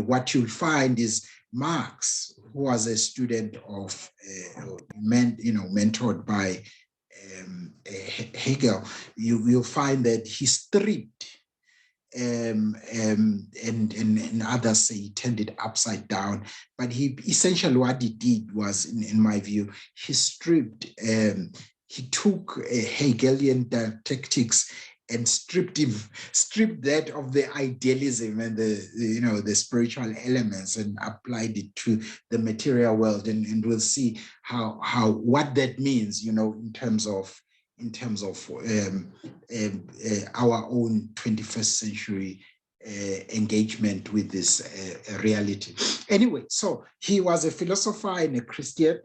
what you'll find is Marx, who was a student of, mentored by Hegel, you'll find that he stripped and others say he turned it upside down. But he essentially what he did was, in my view, he stripped, he took Hegelian dialectics and stripped that of the idealism and the spiritual elements and applied it to the material world, and we'll see how what that means, in terms of our own 21st century engagement with this reality. Anyway, so he was a philosopher and a Christian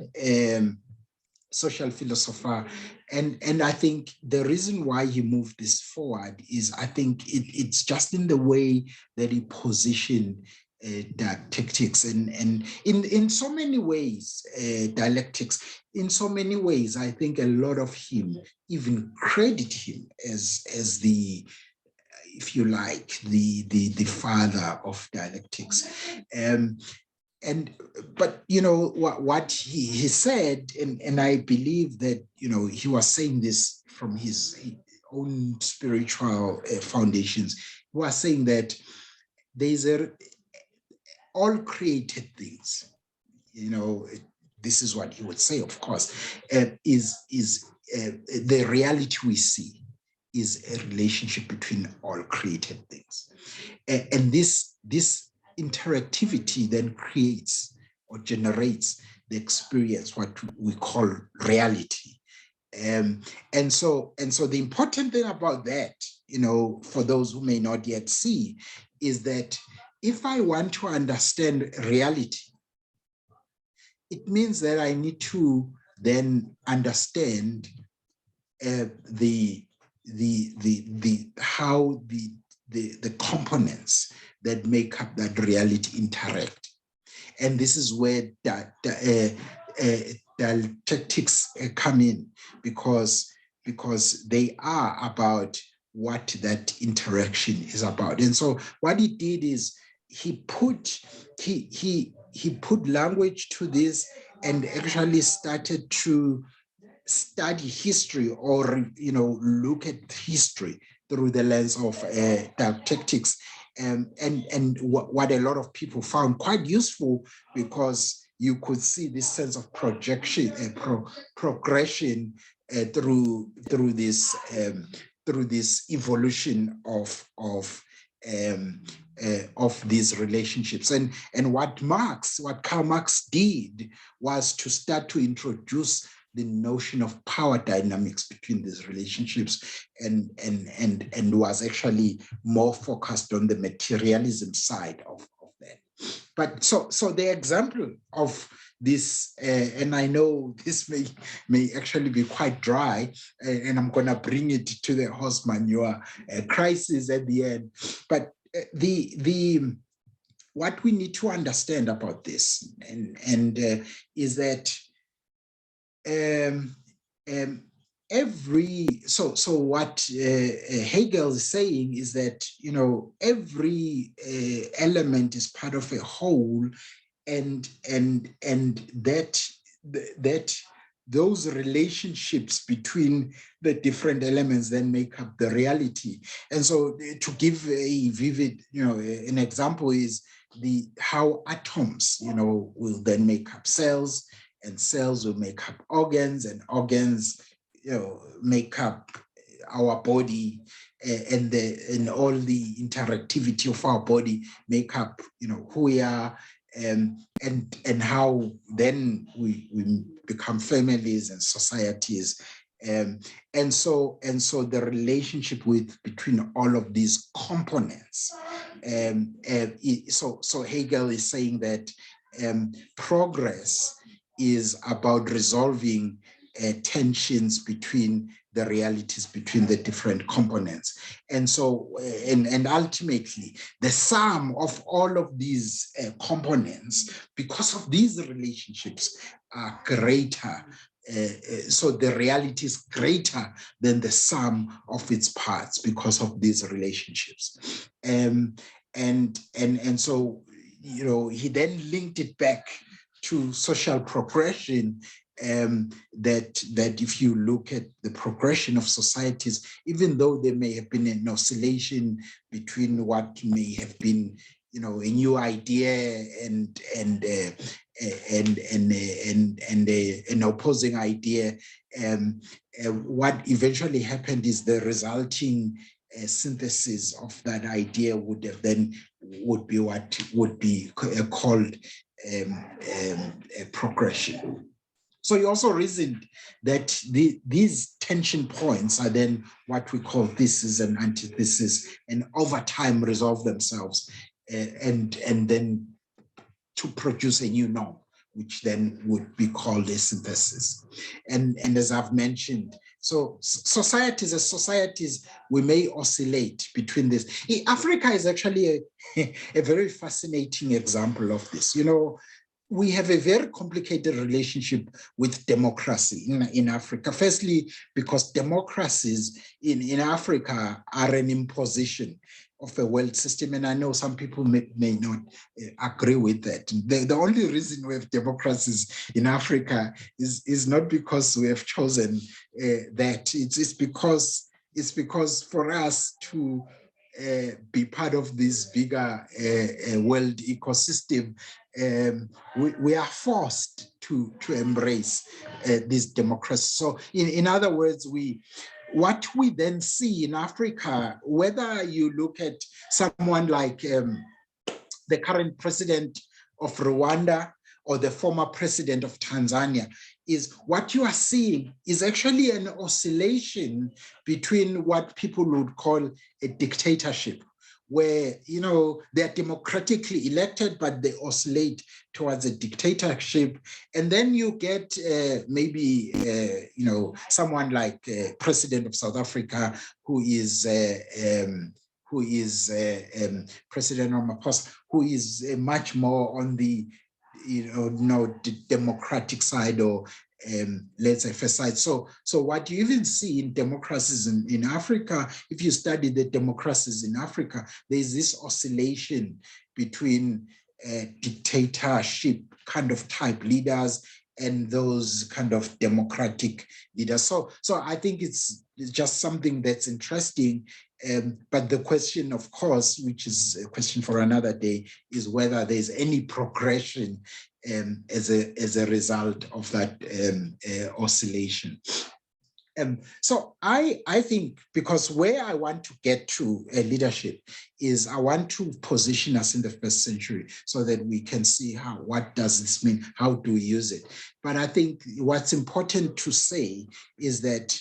social philosopher, and I think the reason why he moved this forward is, I think it's just in the way that he positioned dialectics, and in so many ways, dialectics, in so many ways, I think a lot of him even credit him as the, if you like, the father of dialectics. But what he said, and I believe that he was saying this from his own spiritual foundations. He was saying that there's all created things, this is what he would say, of course, is the reality we see is a relationship between all created things, and this interactivity then creates or generates the experience, what we call reality. And so the important thing about that, for those who may not yet see, is that if I want to understand reality, it means that I need to then understand how the components that make up that reality interact. And this is where dialectics come in, because they are about what that interaction is about. And so what he did is he put language to this, and actually started to study history, or look at history through the lens of dialectics, and what a lot of people found quite useful, because you could see this sense of projection and progression through this evolution of these relationships. And what Karl Marx did was to start to introduce the notion of power dynamics between these relationships, and was actually more focused on the materialism side of that. But so the example of this, and I know this may actually be quite dry, and I'm going to bring it to the horse manure crisis at the end. But what we need to understand about this, and is that what Hegel is saying is that every element is part of a whole, and that those relationships between the different elements then make up the reality. And so, to give a vivid, an example is how atoms, will then make up cells, and cells will make up organs, and organs, make up our body, and all the interactivity of our body make up, who we are, and how then we become families and societies, and so the relationship between all of these components. So Hegel is saying that progress is about resolving tensions between the realities between the different components. And so, and ultimately, the sum of all of these components, because of these relationships, are greater. So the reality is greater than the sum of its parts because of these relationships. And so, he then linked it back to social progression, that if you look at the progression of societies, even though there may have been an oscillation between what may have been, a new idea and an opposing idea, what eventually happened is the resulting synthesis of that idea would be what would be called a progression. So you also reasoned that these tension points are then what we call thesis and antithesis, and over time resolve themselves, and then to produce a new norm, which then would be called a synthesis. And as I've mentioned, so societies as societies, we may oscillate between this. Africa is actually a very fascinating example of this. We have a very complicated relationship with democracy in Africa. Firstly, because democracies in Africa are an imposition of a world system. And I know some people may not agree with that. The only reason we have democracies in Africa is not because we have chosen that. It's because for us to be part of this bigger world ecosystem, we are forced to embrace this democracy. So in other words, what we then see in Africa, whether you look at someone like the current president of Rwanda or the former president of Tanzania, is what you are seeing is actually an oscillation between what people would call a dictatorship, where they're democratically elected, but they oscillate towards a dictatorship. And then you get maybe someone like President of South Africa, who is President Ramaphosa, who is much more on the the democratic side, or laissez-faire side. So what you even see in democracies in Africa, if you study the democracies in Africa, there's this oscillation between dictatorship kind of type leaders and those kind of democratic leaders. So I think it's just something that's interesting. But the question, of course, which is a question for another day, is whether there's any progression as a result of that oscillation. So I think, because where I want to get to leadership is I want to position us in the first century so that we can see what does this mean, how do we use it. But I think what's important to say is that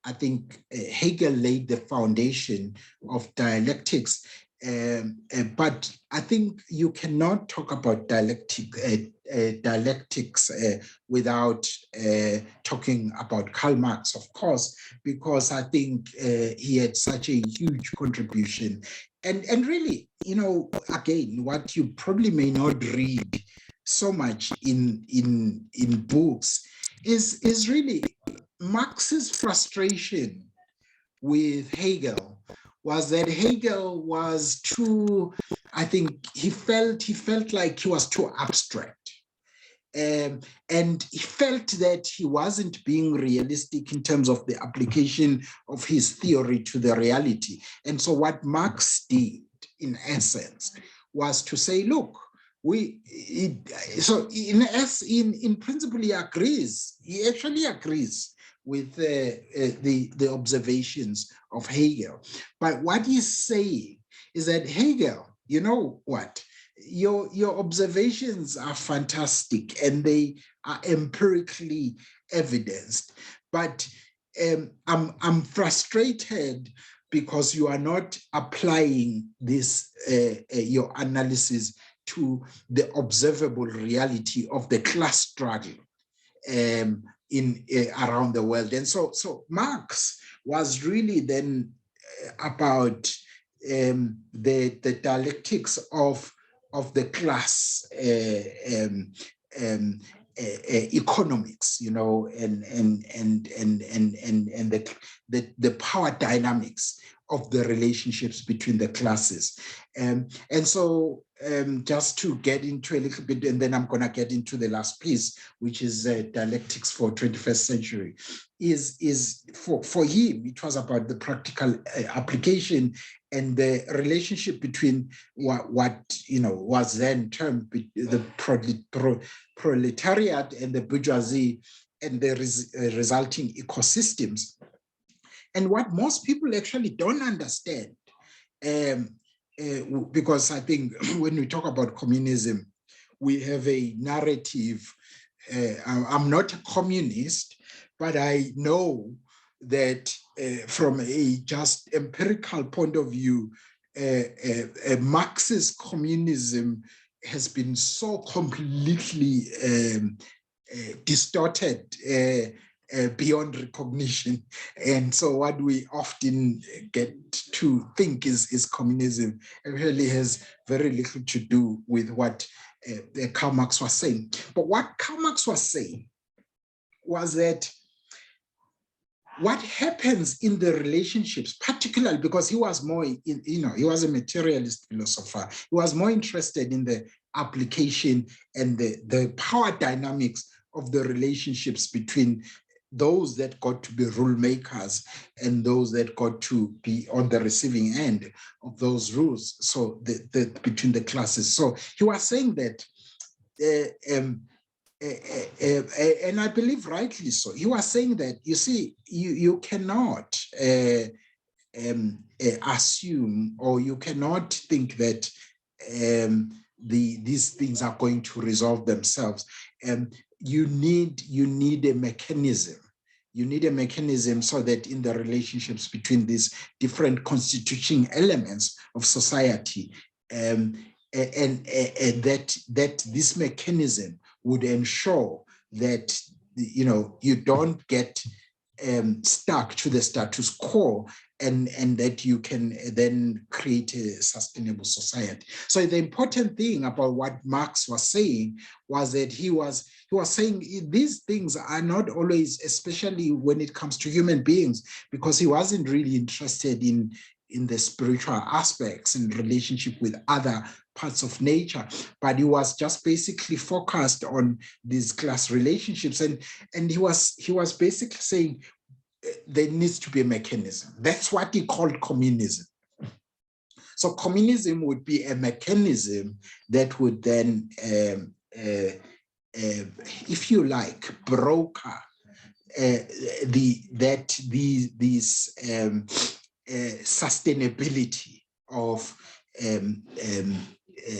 I think Hegel laid the foundation of dialectics, but I think you cannot talk about dialectics without talking about Karl Marx, of course, because I think he had such a huge contribution. And really, again, what you probably may not read so much in books is really Marx's frustration with Hegel was that Hegel was too, I think he felt like he was too abstract. And he felt that he wasn't being realistic in terms of the application of his theory to the reality. And so what Marx did, in essence, was to say, look, in principle, he actually agrees with the observations of Hegel. But what he's saying is that Hegel, you know what? Your observations are fantastic and they are empirically evidenced. But I'm frustrated because you are not applying this your analysis to the observable reality of the class struggle around the world. And so Marx was really then about the dialectics of the class economics, and the power dynamics of the relationships between the classes. And so just to get into a little bit, and then I'm going to get into the last piece, which is dialectics for 21st century, is for him, it was about the practical application and the relationship between what was then termed the proletariat and the bourgeoisie and the resulting ecosystems. And what most people actually don't understand, because I think when we talk about communism, we have a narrative. I'm not a communist, but I know that from a just empirical point of view, Marxist communism has been so completely distorted beyond recognition. And so what we often get to think is communism really has very little to do with what Karl Marx was saying. But what Karl Marx was saying was that what happens in the relationships, particularly because he was more, he was a materialist philosopher. He was more interested in the application and the power dynamics of the relationships between those that got to be rule makers and those that got to be on the receiving end of those rules. So between the classes. So he was saying that, and I believe rightly so, he was saying that, you see, you cannot assume, or you cannot think that these things are going to resolve themselves. You need a mechanism. You need a mechanism so that in the relationships between these different constituting elements of society, and that this mechanism would ensure that you don't get stuck to the status quo, and that you can then create a sustainable society. So the important thing about what Marx was saying was that he was saying these things are not always, especially when it comes to human beings, because he wasn't really interested in the spiritual aspects and relationship with other parts of nature, but he was just basically focused on these class relationships, and he was basically saying there needs to be a mechanism. That's what he called communism. So communism would be a mechanism that would then, if you like, broker these sustainability of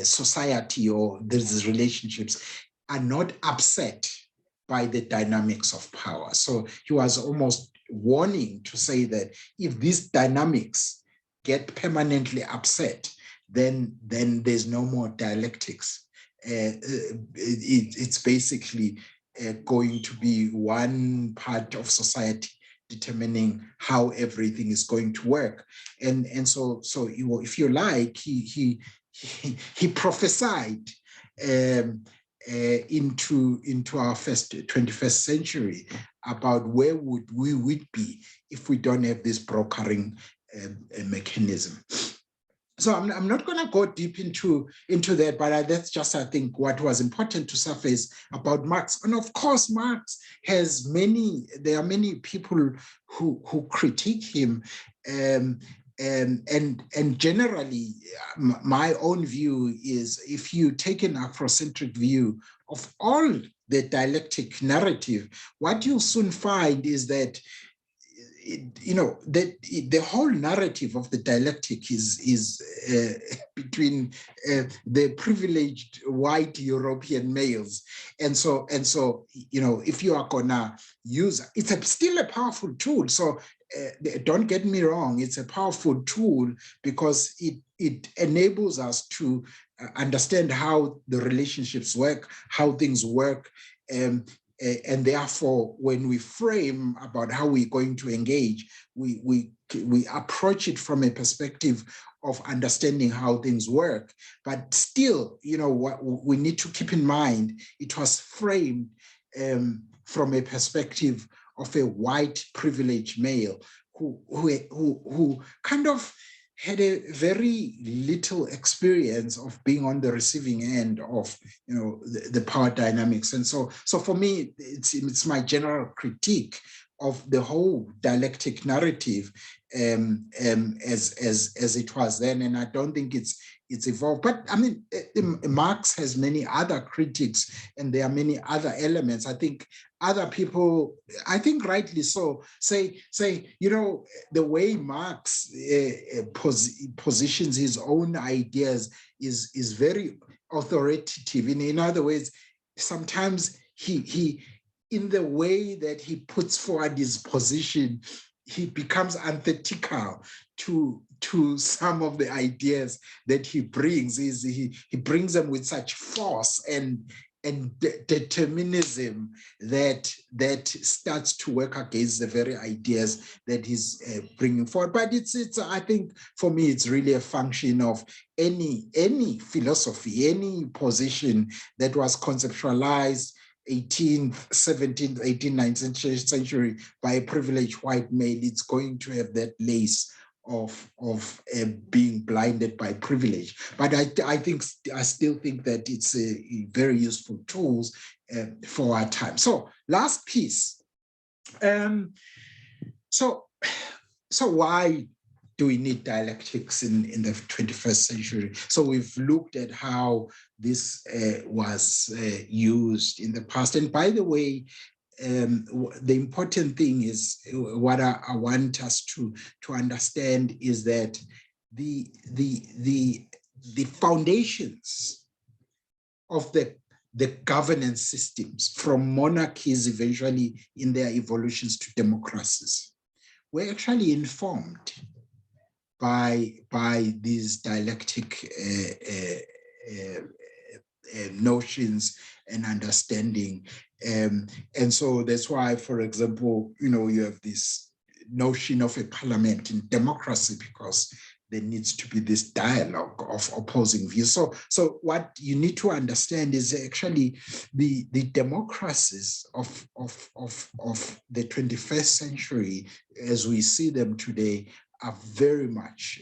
society, or these relationships are not upset by the dynamics of power. So he was almost warning to say that if these dynamics get permanently upset, then there's no more dialectics. It's basically going to be one part of society determining how everything is going to work. And so if you like, he prophesied into our 21st century about where would we be if we don't have this brokering mechanism. So I'm not going to go deep into that, but that's just, I think, what was important to surface about Marx. And of course, Marx has there are many people who critique him, and generally, my own view is, if you take an Afrocentric view of all the dialectic narrative, what you'll soon find is that the whole narrative of the dialectic is between the privileged white European males, and so if you are gonna use it's still a powerful tool. So don't get me wrong, it's a powerful tool because it enables us to understand how the relationships work, how things work. And therefore, when we frame about how we're going to engage, we approach it from a perspective of understanding how things work. But still, what we need to keep in mind, it was framed from a perspective of a white privileged male who kind of had a very little experience of being on the receiving end of, you know, the power dynamics. And so for me, it's my general critique of the whole dialectic narrative as it was then, and I don't think it's evolved. But I mean, Marx has many other critics, and there are many other elements. I think other people, I think rightly so, say you know, the way Marx positions his own ideas is very authoritative. In other words, sometimes he in the way that he puts forward his position, he becomes antithetical to some of the ideas that he brings. He brings them with such force and determinism that starts to work against the very ideas that he's bringing forward. But it's I think for me, it's really a function of any philosophy, any position that was conceptualized 18th, 17th, 18th, 19th century by a privileged white male. It's going to have that lace of being blinded by privilege. But I still think that it's a very useful tools for our time. So last piece. So why do we need dialectics in the 21st century? So we've looked at how this was used in the past. And by the way, the important thing is what I want us to understand is that the foundations of the governance systems, from monarchies eventually in their evolutions to democracies, were actually informed by these dialectic notions and understanding. And so that's why, for example, you know, you have this notion of a parliament in democracy, because there needs to be this dialogue of opposing views. So what you need to understand is actually the democracies of the 21st century, as we see them today, are very much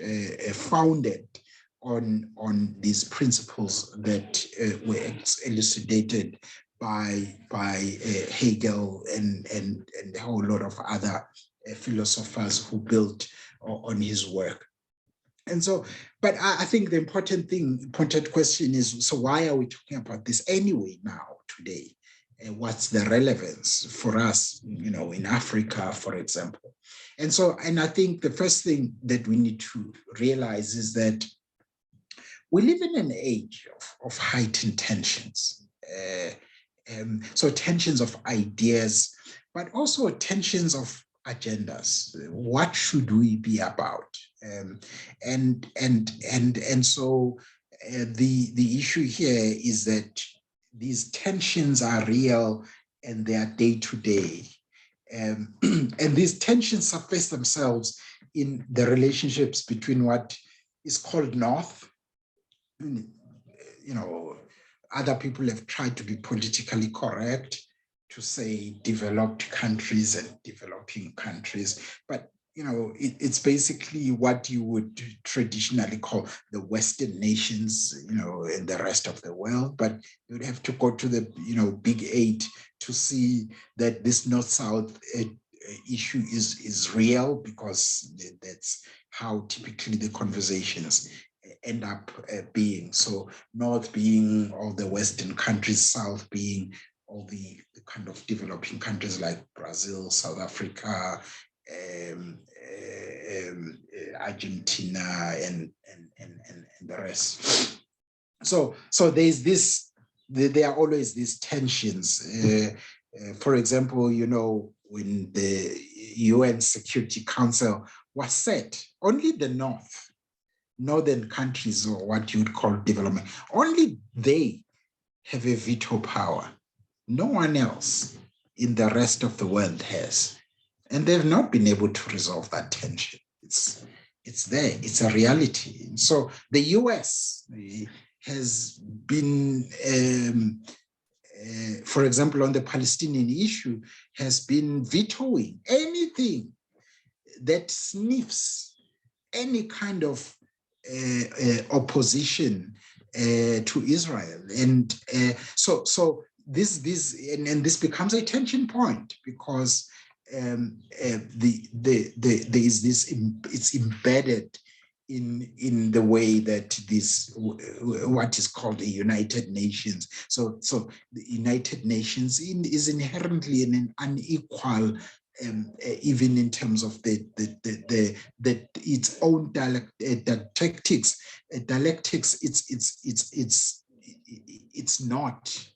founded on these principles that were elucidated by Hegel and a whole lot of other philosophers who built on his work. And so, but I think the important question is, so why are we talking about this anyway now, today? And what's the relevance for us, you know, in Africa, for example? And so, and I think the first thing that we need to realize is that we live in an age of heightened tensions. So tensions of ideas, but also tensions of agendas. What should we be about? And so the issue here is that these tensions are real and they are day to day. And these tensions surface themselves in the relationships between what is called North. You know, other people have tried to be politically correct to say developed countries and developing countries, but you know, it's basically what you would traditionally call the Western nations, you know, and the rest of the world. But you'd have to go to the, you know, Big Eight to see that this North-South issue is real, because that's how typically the conversations end up being. So North being all the Western countries, South being all the kind of developing countries like Brazil, South Africa, Argentina, and the rest. So there's this, there are always these tensions. For example, you know, when the UN Security Council was set, only the northern countries, or what you would call development, only they have a veto power. No one else in the rest of the world has. And they've not been able to resolve that tension. It's there, it's a reality. So the US has been, for example, on the Palestinian issue, has been vetoing anything that sniffs any kind of opposition to Israel. And so this this becomes a tension point, because there is this, it's embedded in the way that this, what is called the United Nations. So the United Nations is inherently in an unequal, even in terms of its own dialectics. Dialectics, it's not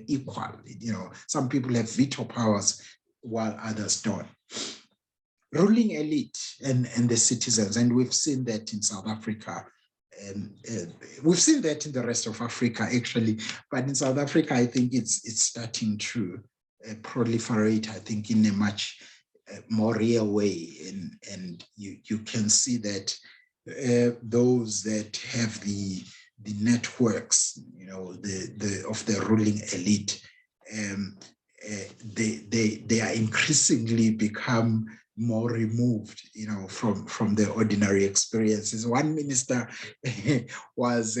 equal. You know, some people have veto powers while others don't. Ruling elite and the citizens, and we've seen that in South Africa. We've seen that in the rest of Africa, actually, but in South Africa, I think it's starting to proliferate, I think, in a much more real way. And you can see that those that have the networks, you know, of the ruling elite, they are increasingly become more removed, you know, from the ordinary experiences. One minister was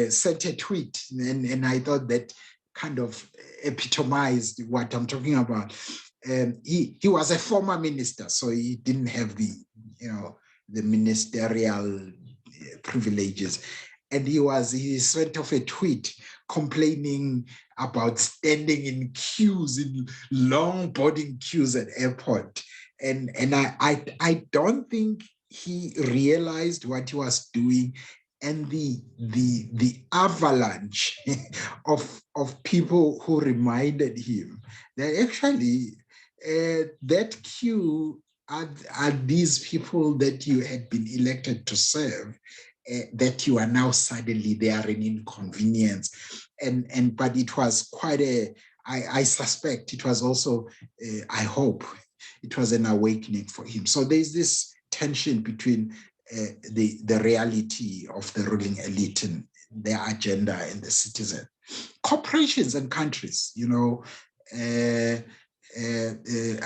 sent a tweet, and I thought that kind of epitomized what I'm talking about. He was a former minister, so he didn't have the, you know, the ministerial privileges. And he sent off a tweet complaining about standing in queues, in long boarding queues at airport. And I don't think he realized what he was doing, and the avalanche of people who reminded him that actually that queue are these people that you had been elected to serve, that you are now suddenly, they are an inconvenience. But it was quite I suspect it was also, I hope, it was an awakening for him. So there's this tension between the reality of the ruling elite and their agenda and the citizen. Corporations and countries, you know,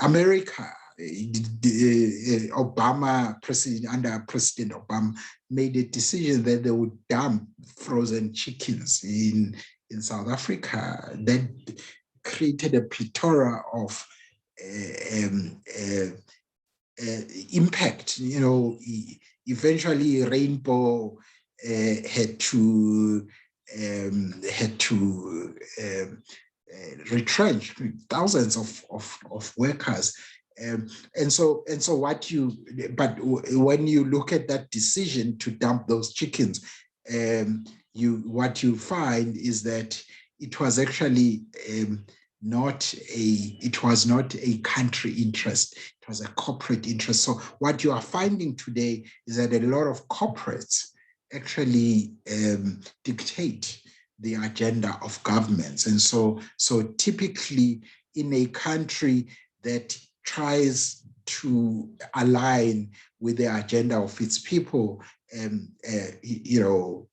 America, Obama, under President Obama, made a decision that they would dump frozen chickens in South Africa. That created a plethora of impact. You know, eventually Rainbow had to retrench thousands of workers. And so when you look at that decision to dump those chickens, what you find is that it was actually not a country interest, it was a corporate interest. So what you are finding today is that a lot of corporates actually dictate the agenda of governments. And so typically in a country that tries to align with the agenda of its people, you know,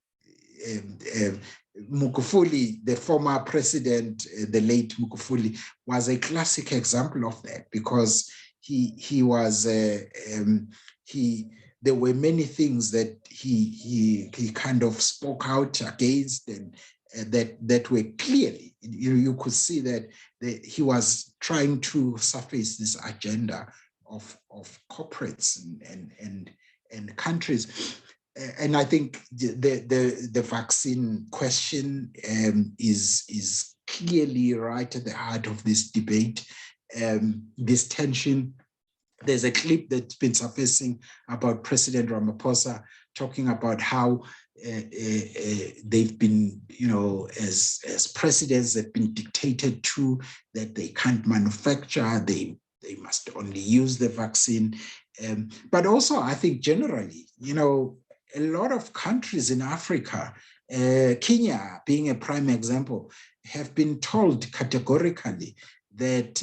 Magufuli, the former president, the late Magufuli, was a classic example of that, because there were many things that he kind of spoke out against, and that were clearly, you could see that he was trying to surface this agenda of corporates and countries. And I think the vaccine question is clearly right at the heart of this debate, this tension. There's a clip that's been surfacing about President Ramaphosa talking about how they've been, you know, as presidents, they've been dictated to, that they can't manufacture, they must only use the vaccine. But also, I think generally, you know, a lot of countries in Africa, Kenya being a prime example, have been told categorically that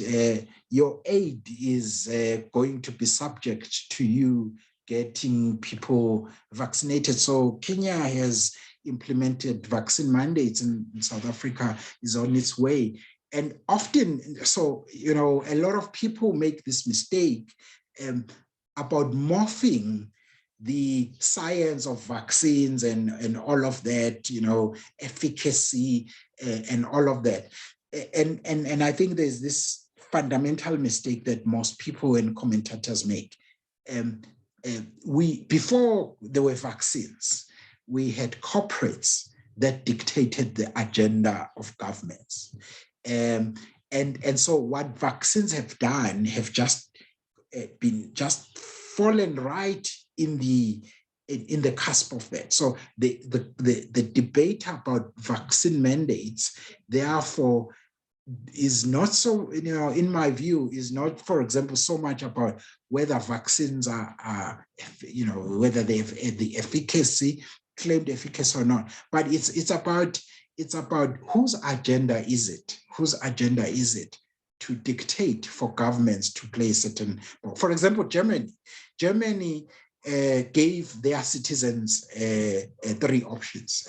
your aid is going to be subject to you getting people vaccinated. So Kenya has implemented vaccine mandates, and South Africa is on its way. And often, so, you know, a lot of people make this mistake. about morphing the science of vaccines and all of that, efficacy and all of that. And I think there's this fundamental mistake that most people and commentators make. Before there were vaccines, we had corporates that dictated the agenda of governments. And so what vaccines have done have just fallen right in the cusp of that. So the debate about vaccine mandates, therefore, is not so, in my view, is not, for example, so much about whether vaccines are whether they have the efficacy, claimed efficacy or not, but it's about whose agenda is it? Whose agenda is it to dictate for governments to play a certain role? For example, Germany gave their citizens 3 options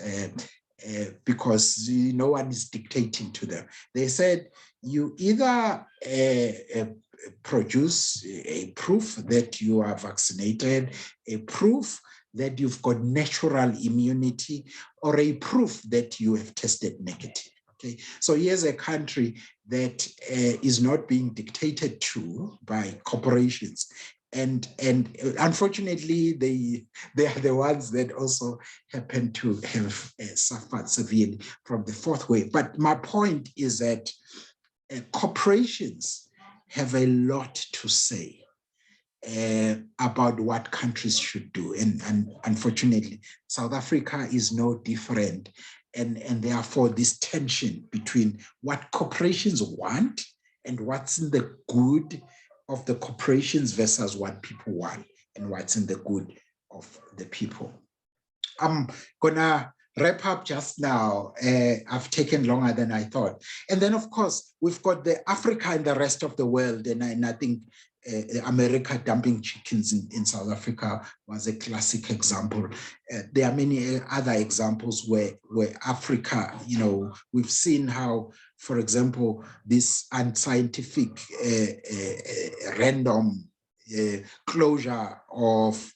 because no one is dictating to them. They said, you either produce a proof that you are vaccinated, a proof that you've got natural immunity, or a proof that you have tested negative. Okay, so here's a country that is not being dictated to by corporations. And unfortunately, they are the ones that also happen to have suffered severely from the 4th wave. But my point is that corporations have a lot to say about what countries should do. And unfortunately, South Africa is no different. And therefore, this tension between what corporations want and what's in the good of the corporations versus what people want and what's in the good of the people. I'm gonna wrap up just now. I've taken longer than I thought. And then, of course, we've got the Africa and the rest of the world. And I think America dumping chickens in South Africa was a classic example. There are many other examples where Africa, we've seen how, for example, this unscientific random closure of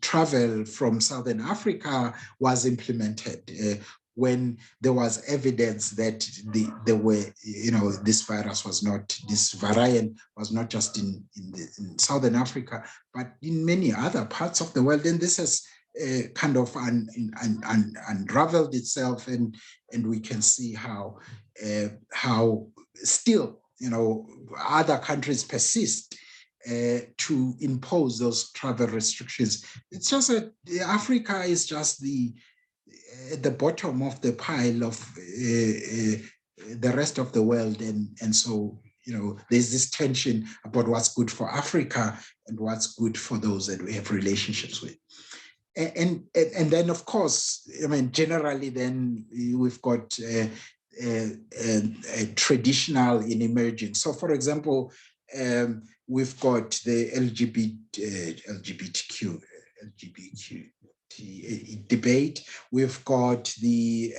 travel from Southern Africa was implemented when there was evidence that this virus was not, this variant was not just in Southern Africa, but in many other parts of the world. And this has kind of unraveled itself, and we can see how still, other countries persist to impose those travel restrictions. It's just that Africa is just at the bottom of the pile of the rest of the world, and so there's this tension about what's good for Africa and what's good for those that we have relationships with. And then, of course, generally, then we've got traditional in emerging. So, for example, we've got the LGBTQ debate. We've got the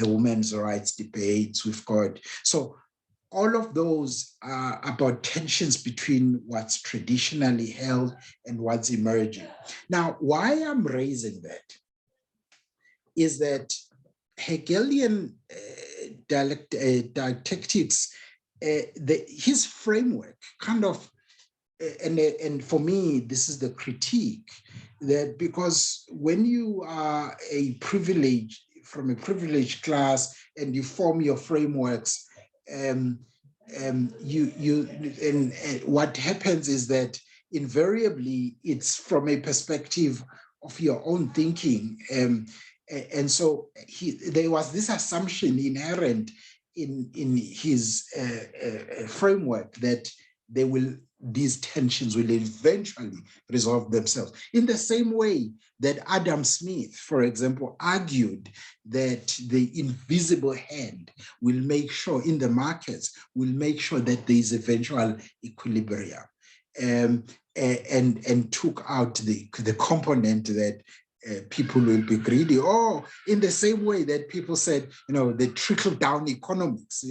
women's rights debates. We've got, so all of those are about tensions between what's traditionally held and what's emerging. Now, why I'm raising that is that Hegelian dialectics, his framework kind of, and for me, this is the critique, that because when you are from a privileged class and you form your frameworks, what happens is that invariably it's from a perspective of your own thinking. And so there was this assumption inherent in his framework that these tensions will eventually resolve themselves. In the same way that Adam Smith, for example, argued that the invisible hand will make sure in the markets, will make sure that there is eventual equilibrium, and took out the component that people will be greedy, or in the same way that people said, the trickle-down economics,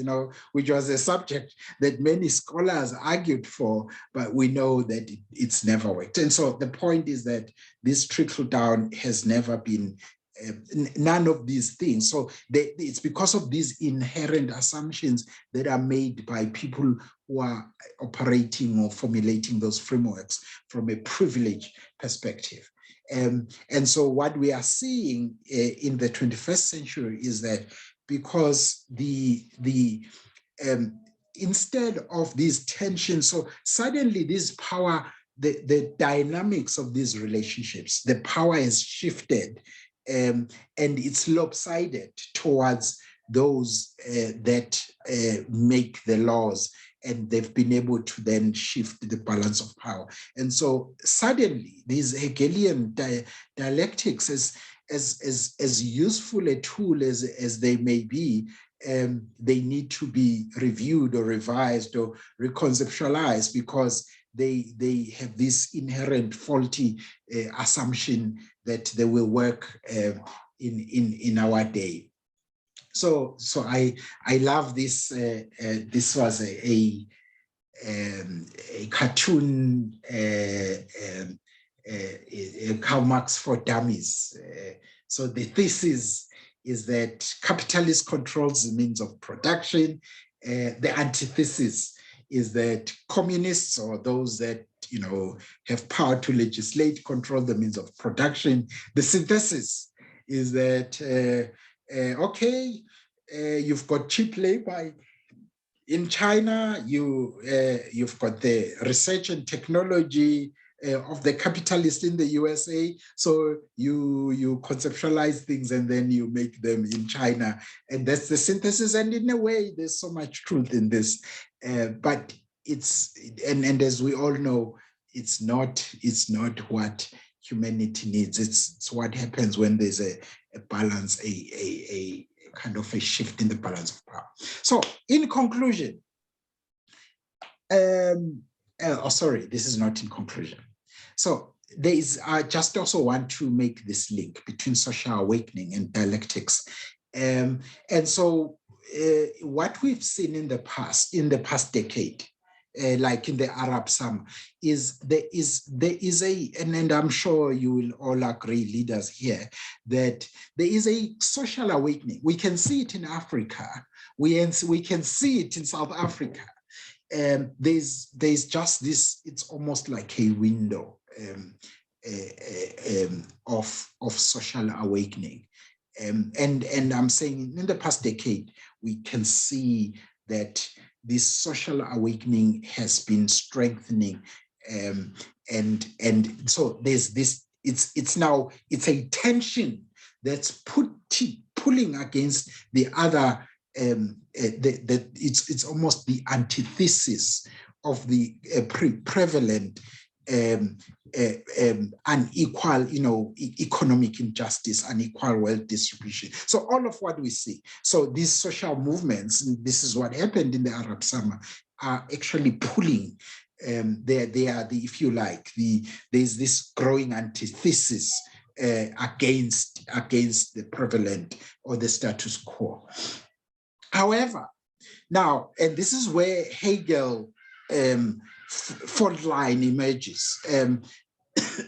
which was a subject that many scholars argued for, but we know that it's never worked. And so the point is that this trickle-down has never been none of these things. So it's because of these inherent assumptions that are made by people who are operating or formulating those frameworks from a privileged perspective. And so what we are seeing in the 21st century is that because instead of these tensions, so suddenly this power, the dynamics of these relationships, the power has shifted, and it's lopsided towards those that make the laws, and they've been able to then shift the balance of power. And so suddenly these Hegelian dialectics, as useful a tool as they may be, they need to be reviewed or revised or reconceptualized, because they have this inherent faulty assumption that they will work in our day. So I love this. This was a cartoon, Karl Marx for Dummies. So the thesis is that capitalist controls the means of production. The antithesis is that communists, or those that have power to legislate, control the means of production. The synthesis is that you've got cheap labor in China, you've got the research and technology of the capitalists in the USA. So you conceptualize things and then you make them in China. And that's the synthesis. And in a way, there's so much truth in this. But it's, and as we all know, it's not what humanity needs. It's what happens when there's a balance, a kind of a shift in the balance of power. So in conclusion, sorry, this is not in conclusion. So there is, I just also want to make this link between social awakening and dialectics. And so what we've seen in the past decade, like in the Arab Summer, is there is a, and I'm sure you will all agree, leaders here, that there is a social awakening. We can see it in Africa. We can see it in South Africa. There's just this, it's almost like a window of social awakening. And I'm saying in the past decade, we can see that this social awakening has been strengthening, and so there's this. It's a tension that's pulling against the other. It's almost the antithesis of the prevalent unequal, economic injustice, unequal wealth distribution. So all of what we see. So these social movements, this is what happened in the Arab Summer, are actually pulling. They are the, if you like, there's this growing antithesis against the prevalent or the status quo. However, now, and this is where Hegel fault line emerges.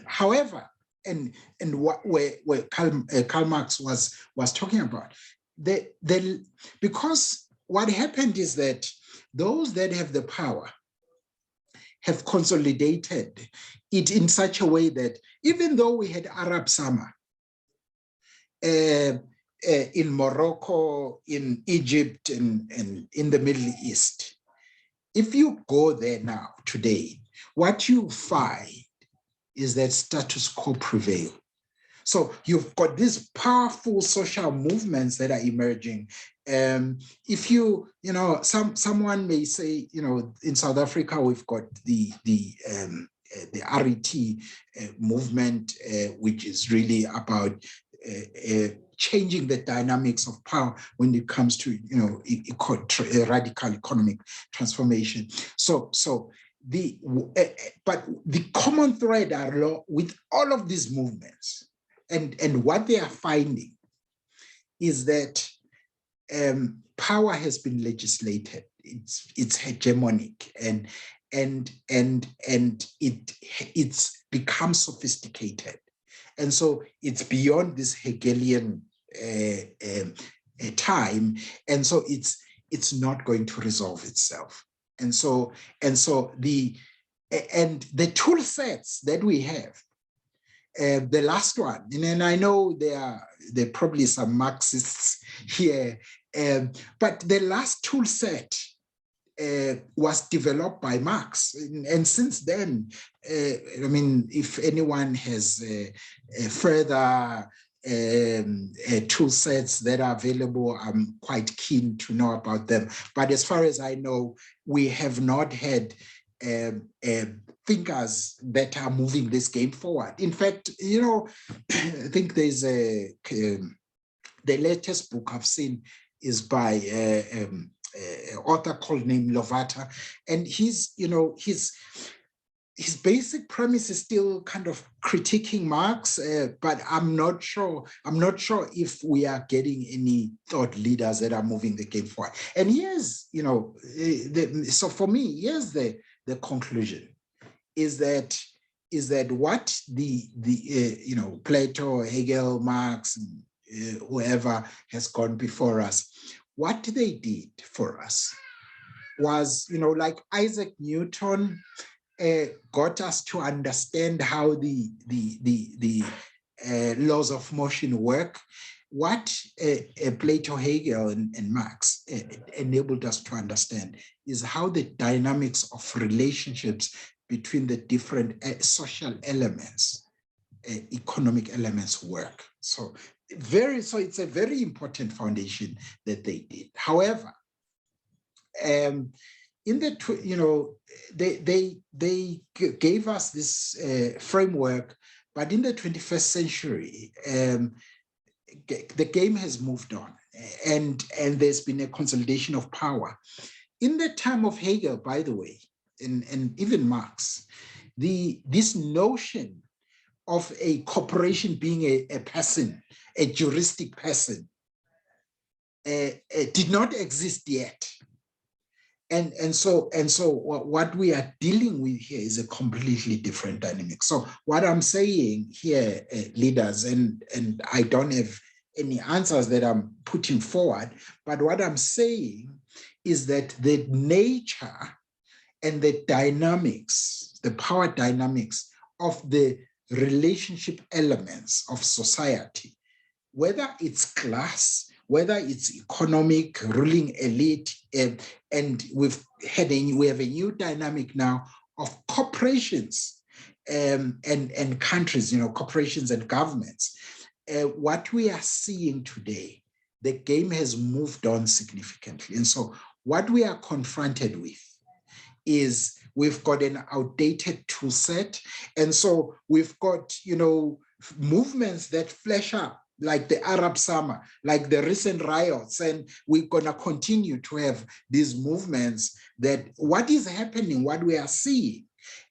However, and where Karl Marx was talking about, because what happened is that those that have the power have consolidated it in such a way that even though we had Arab Summer in Morocco, in Egypt, and in the Middle East, if you go there now, today, what you find is that status quo prevail. So you've got these powerful social movements that are emerging. If someone may say, in South Africa, we've got the RET movement, which is really about changing the dynamics of power when it comes to radical economic transformation. But the common thread with all of these movements and what they are finding is that power has been legislated. It's hegemonic, and it's become sophisticated, and so it's beyond this Hegelian time, and so it's not going to resolve itself. And so the tool sets that we have, the last one, and I know there are probably some Marxists here, but the last tool set was developed by Marx, and since then, I mean, if anyone has further tool sets that are available, I'm quite keen to know about them. But as far as I know, we have not had thinkers that are moving this game forward. In fact, you know, I think there's the latest book I've seen is by author called named Lovata, and his basic premise is still kind of critiquing Marx, but I'm not sure if we are getting any thought leaders that are moving the game forward. And here's, so for me, here's the conclusion, is that what the Plato, Hegel, Marx, whoever has gone before us, what they did for us was, like Isaac Newton got us to understand how the laws of motion work. What Plato, Hegel, and Marx enabled us to understand is how the dynamics of relationships between the different social elements, economic elements work. So it's a very important foundation that they did. However, in the they gave us this framework, but in the 21st century, the game has moved on, and there's been a consolidation of power. In the time of Hegel, by the way, and even Marx, this notion of a corporation being a person, a juristic person, did not exist yet. And so what we are dealing with here is a completely different dynamic. So what I'm saying here, leaders, and I don't have any answers that I'm putting forward, but what I'm saying is that the nature and the dynamics, the power dynamics of the relationship elements of society, whether it's class, whether it's economic, ruling elite, and we have a new dynamic now of corporations and countries, corporations and governments. What we are seeing today, the game has moved on significantly. And so what we are confronted with is we've got an outdated tool set. And so we've got, movements that flash up, like the Arab Summer, like the recent riots, and we're going to continue to have these movements that what is happening, what we are seeing.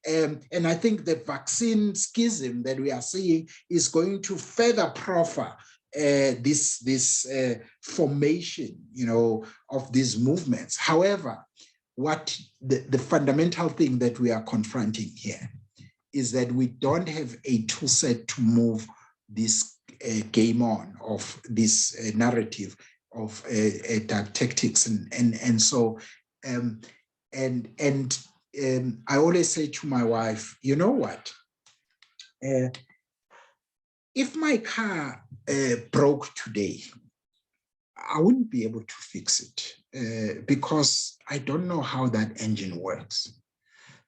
And I think the vaccine schism that we are seeing is going to further proffer this formation, of these movements. However, what the fundamental thing that we are confronting here is that we don't have a tool set to move this game on of this narrative of tactics, and so I always say to my wife, you know what? If my car broke today, I wouldn't be able to fix it because I don't know how that engine works.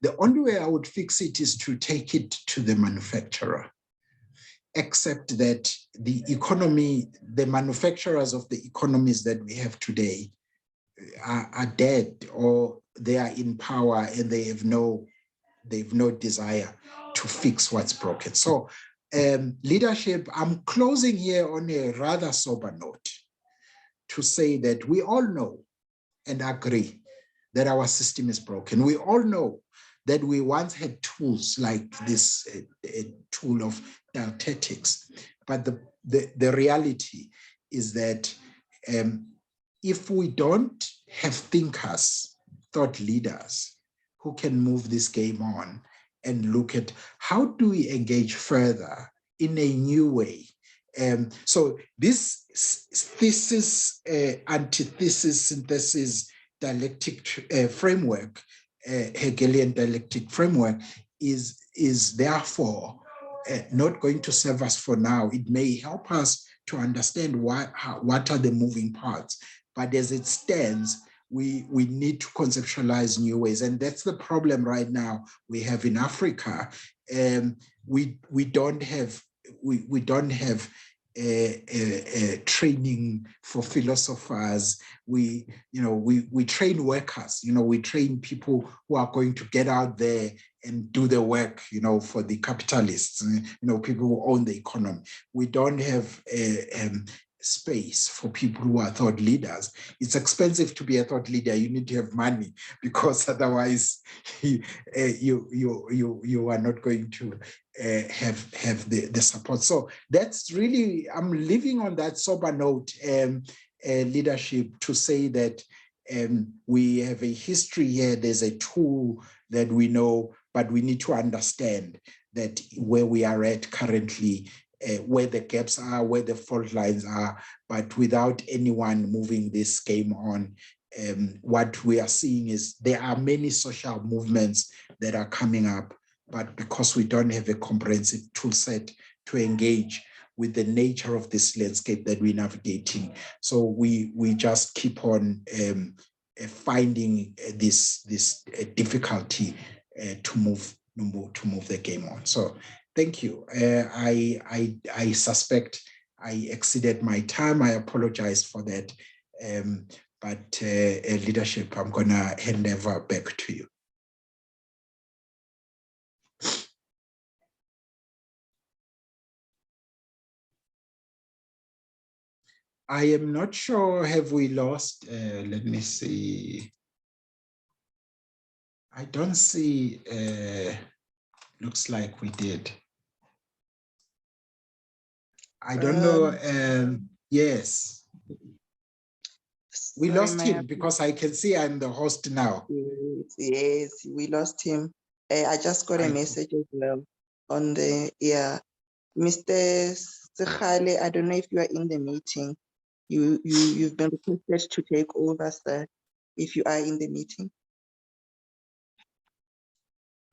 The only way I would fix it is to take it to the manufacturer, except that the economy, the manufacturers of the economies that we have today are dead, or they are in power and they have no desire to fix what's broken. So leadership, I'm closing here on a rather sober note to say that we all know and agree that our system is broken. We all know that we once had tools like this tool of dialectics, But the reality is that if we don't have thinkers, thought leaders, who can move this game on and look at how do we engage further in a new way. So this thesis, antithesis, synthesis, dialectic framework, Hegelian dialectic framework is therefore not going to serve us for now. It may help us to understand what are the moving parts, but as it stands, we need to conceptualize new ways. And that's the problem right now we have in Africa. We don't have training for philosophers. We train workers. We train people who are going to get out there and do the work, for the capitalists, people who own the economy. We don't have space for people who are thought leaders. It's expensive to be a thought leader. You need to have money, because otherwise you are not going to have the support. So that's really, I'm living on that sober note, leadership, to say that we have a history here. There's a tool that we know, but we need to understand that where we are at currently, where the gaps are, where the fault lines are, but without anyone moving this game on, what we are seeing is there are many social movements that are coming up, but because we don't have a comprehensive tool set to engage with the nature of this landscape that we're navigating, so we just keep on finding this difficulty to move the game on. So thank you. I suspect I exceeded my time. I apologize for that. But leadership, I'm gonna hand over back to you. I am not sure, have we lost? Let me see. I don't see, looks like we did. I don't know, yes. We lost him because I can see I'm the host now. Yes, we lost him. I just got a message as well on the, Mr. Sekgale, I don't know if you are in the meeting. You've been requested to take over, sir, if you are in the meeting.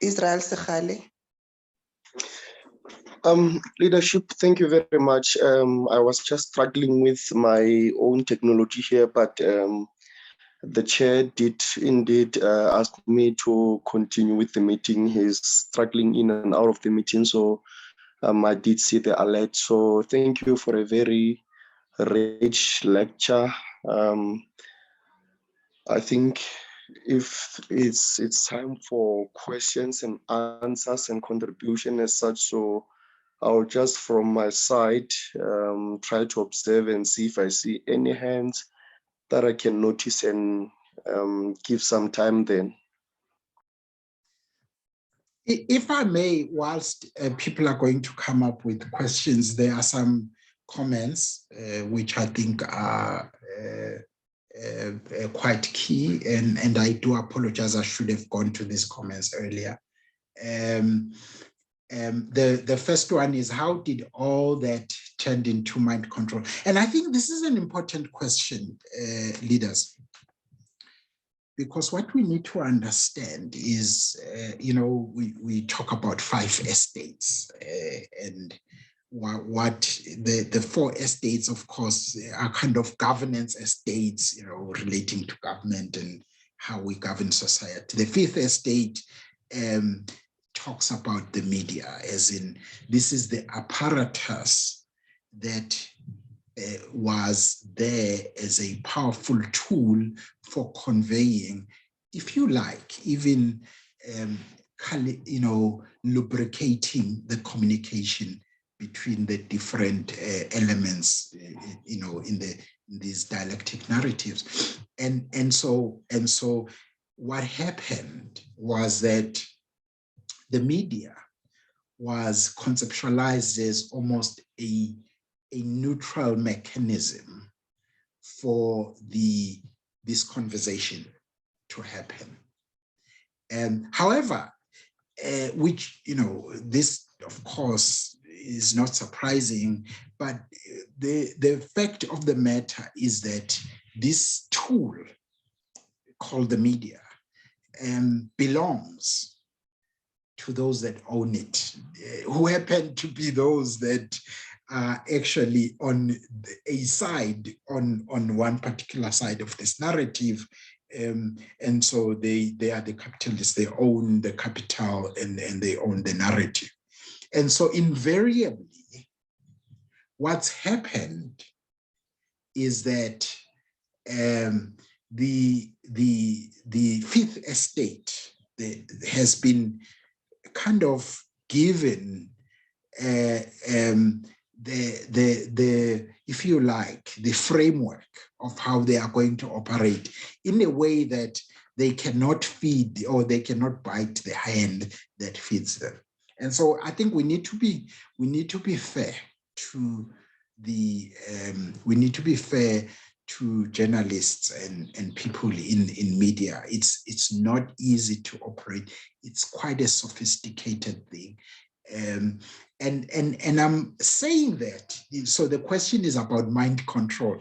Israel Sekgale. Leadership, thank you very much. I was just struggling with my own technology here, but the chair did indeed ask me to continue with the meeting. He's struggling in and out of the meeting, so I did see the alert. So thank you for a very rich lecture. I think if it's time for questions and answers and contribution as such, so I'll just from my side try to observe and see if I see any hands that I can notice and give some time then. If I may, whilst people are going to come up with questions, there are some comments which I think are quite key, and I do apologize, I should have gone to these comments earlier. The first one is, how did all that turn into mind control? And I think this is an important question, leaders, because what we need to understand is, we talk about 5 estates, and what the 4 estates, of course, are kind of governance estates, relating to government and how we govern society. The 5th estate talks about the media, as in this is the apparatus that was there as a powerful tool for conveying, if you like, even lubricating the communication between the different elements, in these dialectic narratives. And so what happened was that the media was conceptualized as almost a neutral mechanism for this conversation to happen. However, which, this of course is not surprising, but the fact of the matter is that this tool called the media belongs to those that own it, who happen to be those that are actually on a side, on one particular side of this narrative. And so they are the capitalists, they own the capital and they own the narrative. And so invariably, what's happened is that the Fifth Estate has been kind of given if you like, the framework of how they are going to operate in a way that they cannot feed or they cannot bite the hand that feeds them. And so I think we need to be fair to to journalists and people in media. It's not easy to operate. It's quite a sophisticated thing. And I'm saying that, so the question is about mind control.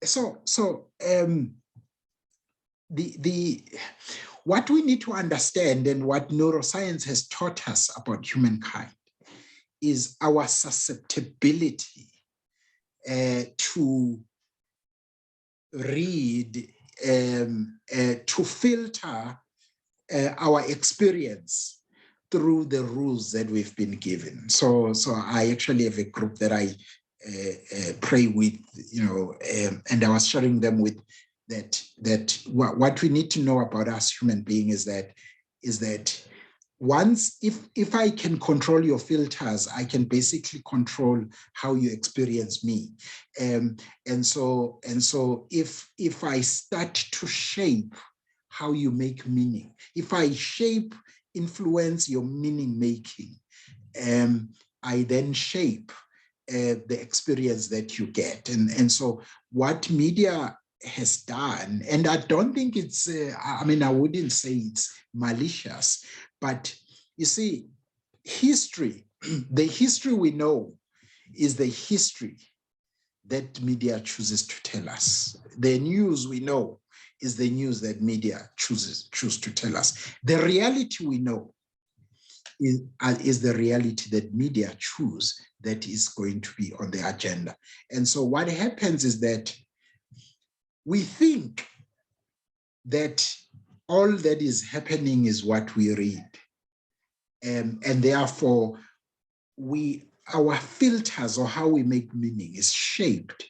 So what we need to understand and what neuroscience has taught us about humankind is our susceptibility to read, to filter our experience through the rules that we've been given. So I actually have a group that I pray with, and I was sharing them with that what we need to know about us human beings is that once, if I can control your filters, I can basically control how you experience me. And so if I start to shape how you make meaning, if I influence your meaning making, I then shape the experience that you get. And so what media has done, and I don't think it's, I wouldn't say it's malicious, but you see, history, the history we know is the history that media chooses to tell us. The news we know is the news that media choose to tell us. The reality we know is the reality that media choose that is going to be on the agenda. And so what happens is that we think that all that is happening is what we read. And therefore, our filters or how we make meaning is shaped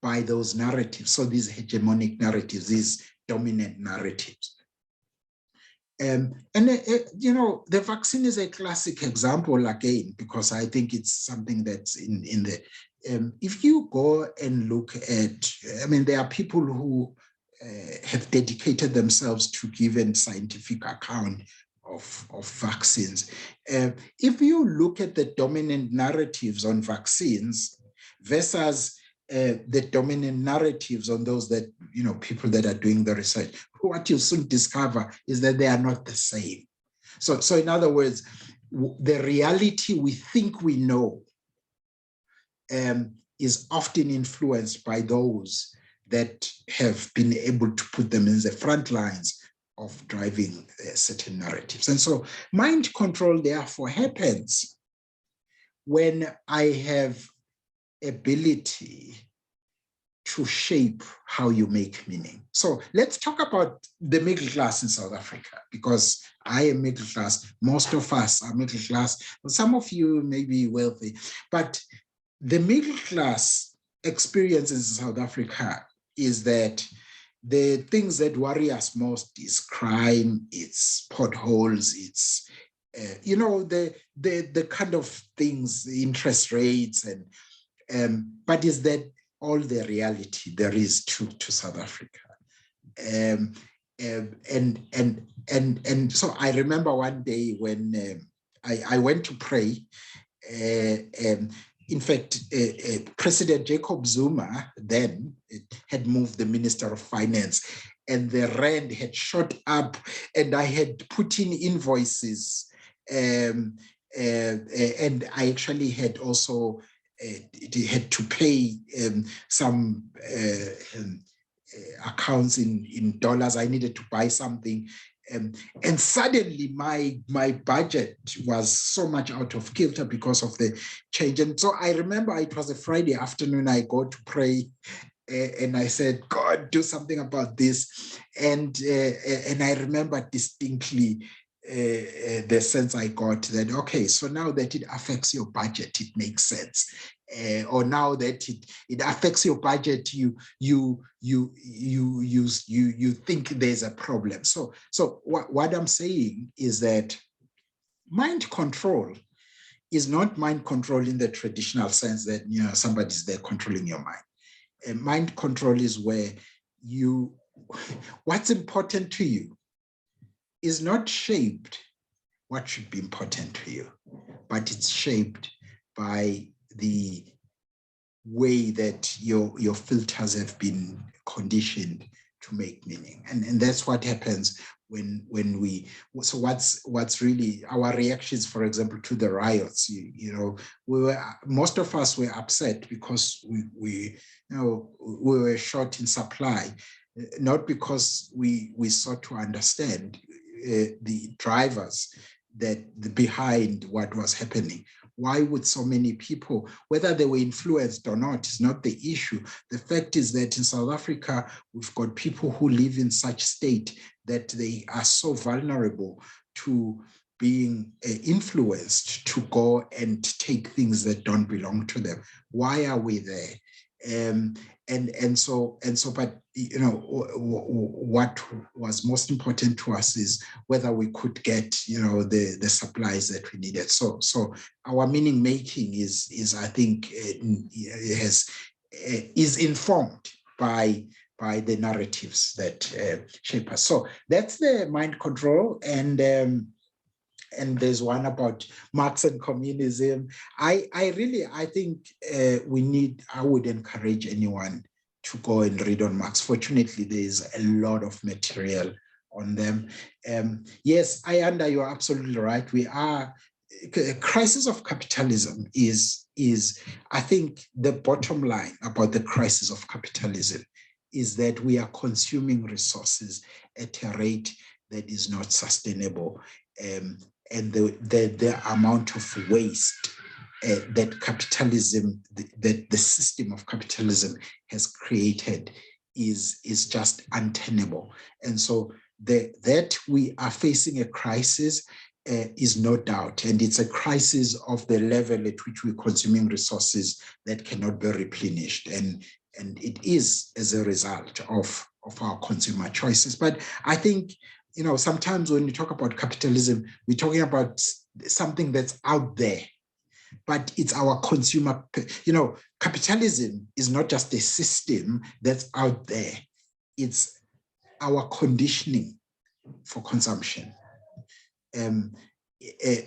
by those narratives. So these hegemonic narratives, these dominant narratives. The vaccine is a classic example again, because I think it's something that's in the, if you go and look at, there are people who have dedicated themselves to giving scientific account of vaccines. If you look at the dominant narratives on vaccines versus the dominant narratives on those that, people that are doing the research, what you'll soon discover is that they are not the same. So in other words, the reality we think we know is often influenced by those that have been able to put them in the front lines of driving certain narratives. And so mind control therefore happens when I have ability to shape how you make meaning. So let's talk about the middle class in South Africa, because I am middle class. Most of us are middle class. Some of you may be wealthy, but the middle class experience in South Africa is that the things that worry us most is crime, it's potholes, it's the kind of things, the interest rates, and but is that all the reality there is to South Africa? And so I remember one day when I went to pray. In fact, President Jacob Zuma then had moved the Minister of Finance, and the rand had shot up, and I had put in invoices, and I actually had also had to pay some accounts in dollars. I needed to buy something. And suddenly my budget was so much out of kilter because of the change. And so I remember it was a Friday afternoon, I go to pray, and I said, God, do something about this. And I remember distinctly the sense I got that, okay, so now that it affects your budget, it makes sense. Or now that it affects your budget, you think there's a problem. So what I'm saying is that mind control is not mind control in the traditional sense that somebody's there controlling your mind. Mind control is where what's important to you is not shaped what should be important to you, but it's shaped by the way that your filters have been conditioned to make meaning. And that's what happens when we, so what's really our reactions, for example, to the riots, most of us were upset because we were short in supply, not because we sought to understand the drivers that behind what was happening. Why would so many people, whether they were influenced or not, is not the issue. The fact is that in South Africa, we've got people who live in such state that they are so vulnerable to being influenced to go and take things that don't belong to them. Why are we there? But what was most important to us is whether we could get the supplies that we needed. So our meaning making is I think is informed by the narratives that shape us. So that's the mind control. And there's one about Marx and communism. I think I would encourage anyone to go and read on Marx. Fortunately, there's a lot of material on them. Yes, you're absolutely right. A crisis of capitalism is I think the bottom line about the crisis of capitalism is that we are consuming resources at a rate that is not sustainable. And the amount of waste that capitalism, that the system of capitalism has created is just untenable. And so that we are facing a crisis is no doubt. And it's a crisis of the level at which we're consuming resources that cannot be replenished. And it is as a result of our consumer choices. But I think sometimes when we talk about capitalism, we're talking about something that's out there, but it's our consumer. Capitalism is not just a system that's out there. It's our conditioning for consumption.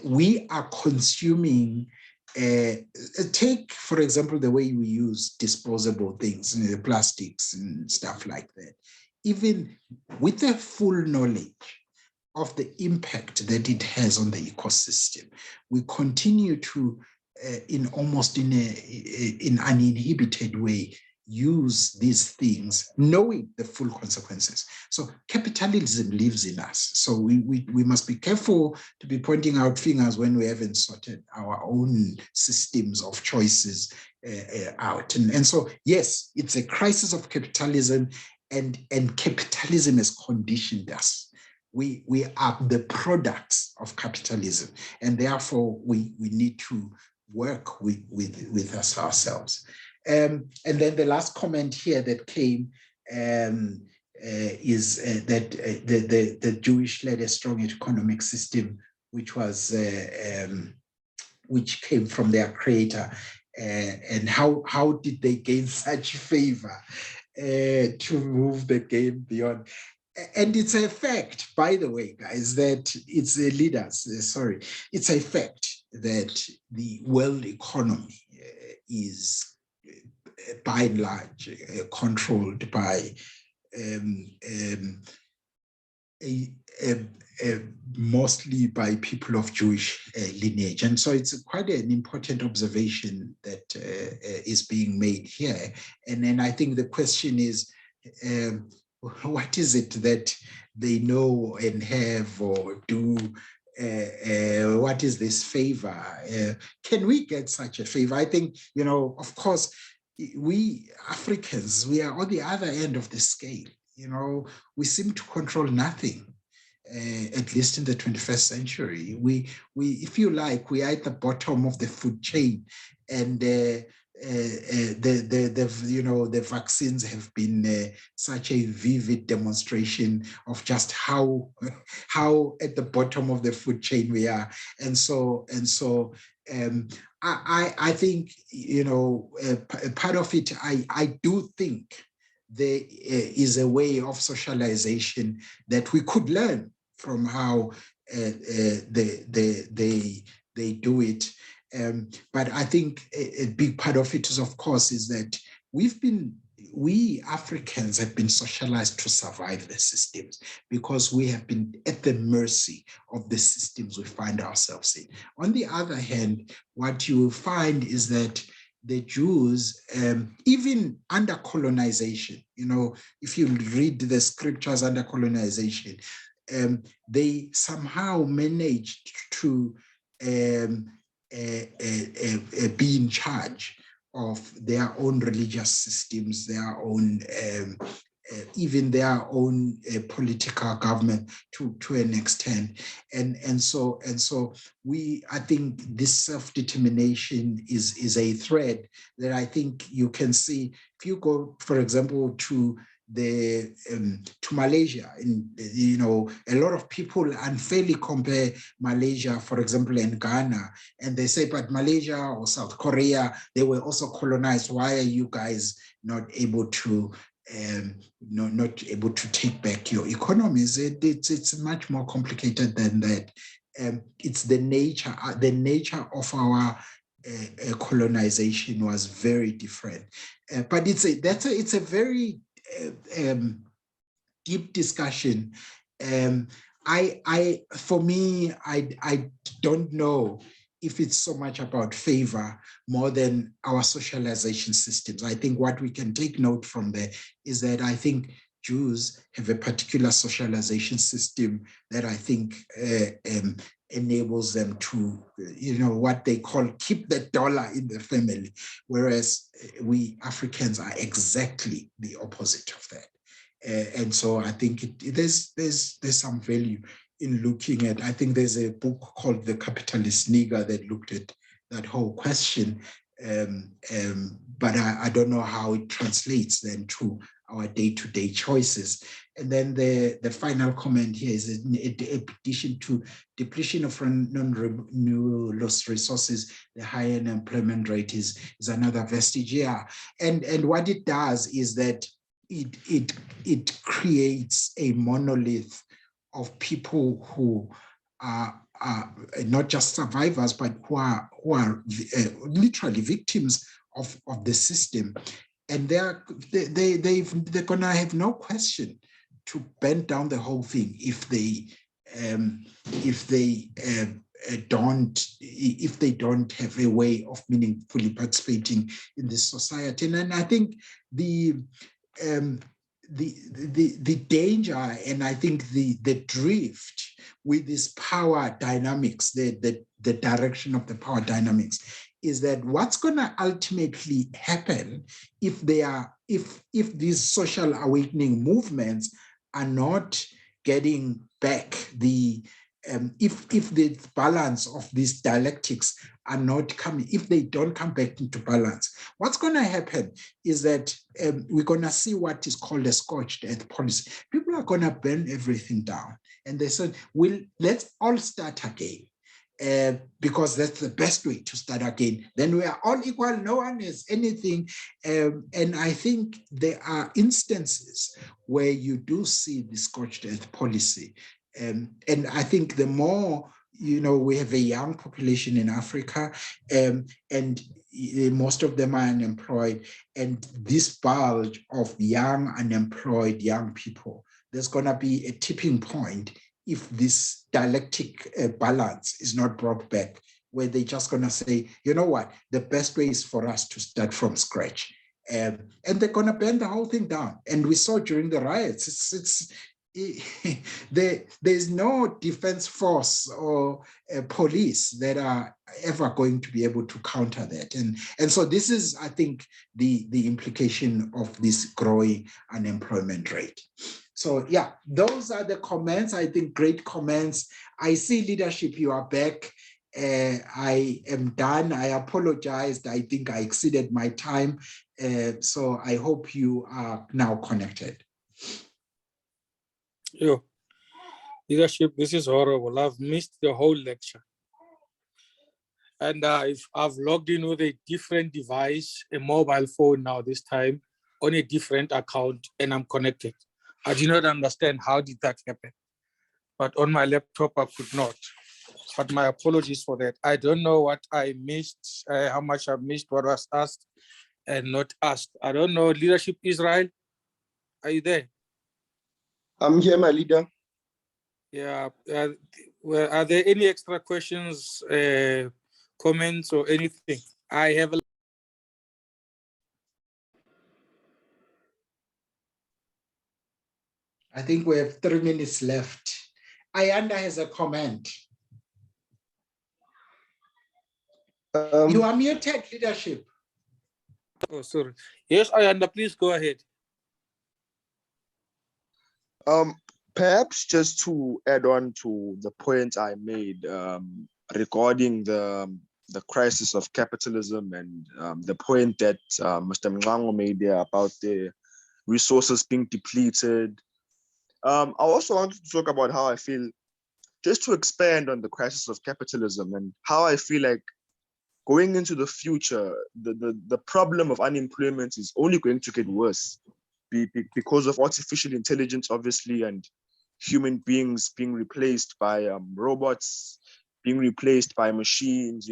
We are consuming, take, for example, the way we use disposable things, plastics and stuff like that. Even with the full knowledge of the impact that it has on the ecosystem, we continue to, in an uninhibited way, use these things, knowing the full consequences. So capitalism lives in us. So we must be careful to be pointing out fingers when we haven't sorted our own systems of choices out. And so, yes, it's a crisis of capitalism. And capitalism has conditioned us. We are the products of capitalism, and therefore we need to work with us ourselves. And then the last comment here that came is that the Jewish led a strong economic system, which came from their creator, and how did they gain such favor to move the game beyond? And it's a fact, by the way, guys, that it's a it's a fact that the world economy is by and large controlled by mostly by people of Jewish lineage. And so it's quite an important observation that is being made here. And then I think the question is, what is it that they know and have or do? What is this favor? Can we get such a favor? I think, of course, we Africans, we are on the other end of the scale. We seem to control nothing, at least in the 21st century. We, if you like, we are at the bottom of the food chain, and the vaccines have been such a vivid demonstration of just how at the bottom of the food chain we are. And so I think, part of it, I do think there is a way of socialization that we could learn from how they do it. But I think a big part of it is, of course, is that we Africans have been socialized to survive the systems, because we have been at the mercy of the systems we find ourselves in. On the other hand, what you will find is that the Jews, even under colonization, if you read the scriptures under colonization, they somehow managed to be in charge of their own religious systems, their own, even their own political government to an extent. And so I think this self-determination is a thread that I think you can see. If you go, for example, to Malaysia, and a lot of people unfairly compare Malaysia, for example, and Ghana, and they say, but Malaysia or South Korea, they were also colonized. Why are you guys not able to not able to take back your economies? It's much more complicated than that. It's the nature of our colonization was very different. But it's a very deep discussion. For me, I don't know if it's so much about favor more than our socialization systems. I think what we can take note from there is that I think Jews have a particular socialization system that I think enables them to, what they call keep the dollar in the family, whereas we Africans are exactly the opposite of that. And so I think there's some value in looking at. I think there's a book called The Capitalist Nigger that looked at that whole question, but I don't know how it translates then to our day-to-day choices. And then the final comment here is in addition to depletion of non-renewable resources, the high unemployment rate is another vestige here. And what it does is that it creates a monolith of people who are not just survivors, but who are literally victims of the system. And they're gonna have no question to bend down the whole thing if they don't have a way of meaningfully participating in this society. And I think the danger, and I think the drift with this power dynamics, the direction of the power dynamics, is that what's going to ultimately happen if these social awakening movements are not getting back if the balance of these dialectics are not coming, if they don't come back into balance, what's going to happen is that we're going to see what is called a scorched earth policy. People are going to burn everything down. And they said, let's all start again. because that's the best way to start again. Then we are all equal, no one is anything. And I think there are instances where you do see the scorched earth policy. And I think the more, we have a young population in Africa, and most of them are unemployed, and this bulge of young unemployed young people, there's going to be a tipping point if this dialectic balance is not brought back, where they're just going to say, you know what, the best way is for us to start from scratch. And they're going to burn the whole thing down. And we saw during the riots, there's no defense force or police that are ever going to be able to counter that. And so this is, I think, the implication of this growing unemployment rate. So yeah, those are the comments. I think great comments. I see leadership, you are back. I am done. I apologized. I think I exceeded my time. So I hope you are now connected. Yo, leadership, this is horrible. I've missed the whole lecture. And I've logged in with a different device, a mobile phone now this time, on a different account, and I'm connected. I do not understand how did that happen. But on my laptop, I could not. But my apologies for that. I don't know what I missed, how much I missed, what was asked and not asked. I don't know. Leadership Israel, are you there? I'm here, my leader. Yeah. Well, are there any extra questions, comments, or anything? I have a I think we have 3 minutes left. Ayanda has a comment. You are muted, leadership. Oh, sorry. Yes, Ayanda, please go ahead. Perhaps just to add on to the point I made regarding the crisis of capitalism and the point that Mr. Mngwango made there about the resources being depleted. I also wanted to talk about how I feel, just to expand on the crisis of capitalism and how I feel like going into the future, the problem of unemployment is only going to get worse because of artificial intelligence, obviously, and human beings being replaced by robots, being replaced by machines,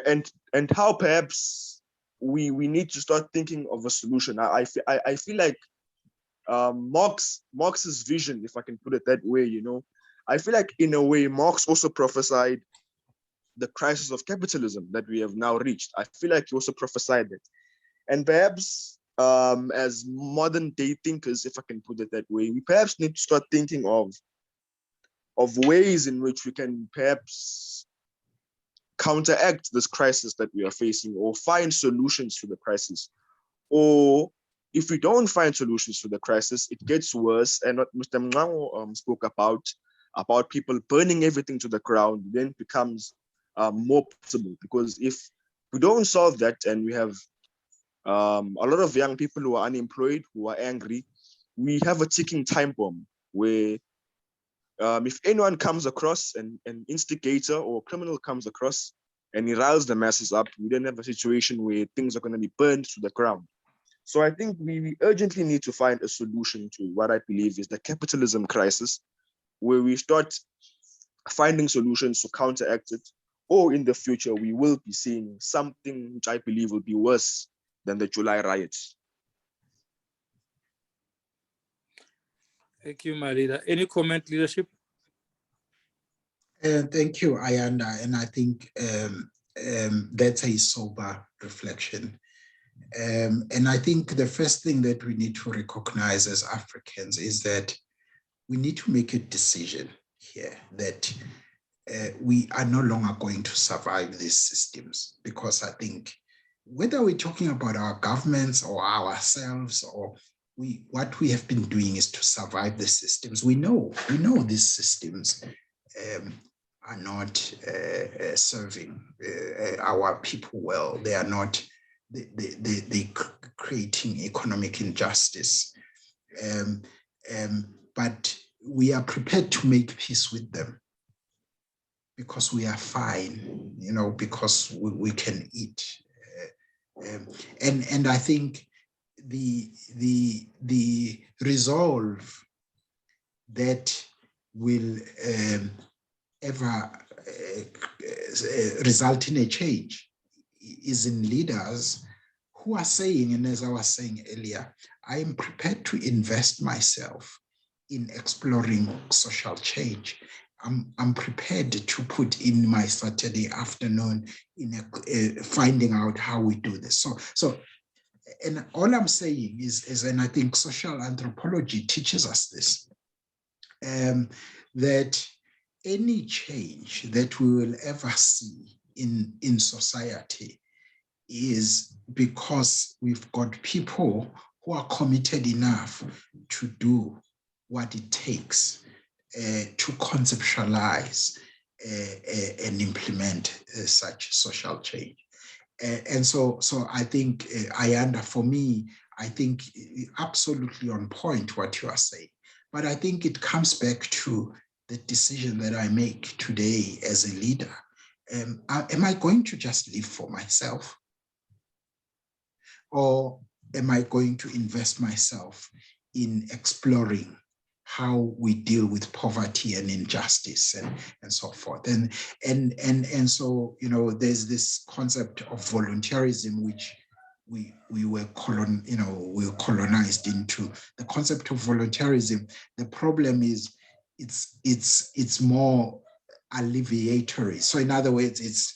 and how perhaps we need to start thinking of a solution. I feel like Marx's vision, if I can put it that way, I feel like in a way Marx also prophesied the crisis of capitalism that we have now reached. I feel like he also prophesied it, and perhaps as modern day thinkers, if I can put it that way, we perhaps need to start thinking of ways in which we can perhaps counteract this crisis that we are facing, or find solutions to the crisis. Or if we don't find solutions to the crisis, it gets worse. And what Mr. Mngwango spoke about people burning everything to the ground, then becomes more possible. Because if we don't solve that, and we have a lot of young people who are unemployed, who are angry, we have a ticking time bomb where if anyone comes across, an instigator or criminal comes across and he riles the masses up, we then have a situation where things are going to be burned to the ground. So I think we urgently need to find a solution to what I believe is the capitalism crisis, where we start finding solutions to counteract it, or in the future, we will be seeing something which I believe will be worse than the July riots. Thank you, my leader. Any comment, leadership? Thank you, Ayanda. And I think that's a sober reflection. And I think the first thing that we need to recognize as Africans is that we need to make a decision here that we are no longer going to survive these systems, because I think whether we're talking about our governments or ourselves, or what we have been doing is to survive the systems. We know these systems are not serving our people well. They are not, they creating economic injustice. But we are prepared to make peace with them. because we are fine, you know, because we can eat. And I think the resolve that will ever result in a change is in leaders who are saying, and as I was saying earlier, I am prepared to invest myself in exploring social change. I'm prepared to put in my Saturday afternoon in finding out how we do this. So, and all I'm saying is, and I think social anthropology teaches us this, that any change that we will ever see in society is because we've got people who are committed enough to do what it takes to conceptualize and implement such social change. And so I think, Ayanda, for me, I think absolutely on point what you are saying. But I think it comes back to the decision that I make today as a leader. Am I going to just live for myself? Or am I going to invest myself in exploring how we deal with poverty and injustice and so forth? And so, you know, there's this concept of voluntarism, which we were colonized into. The concept of voluntarism, the problem is it's more alleviatory. So in other words, it's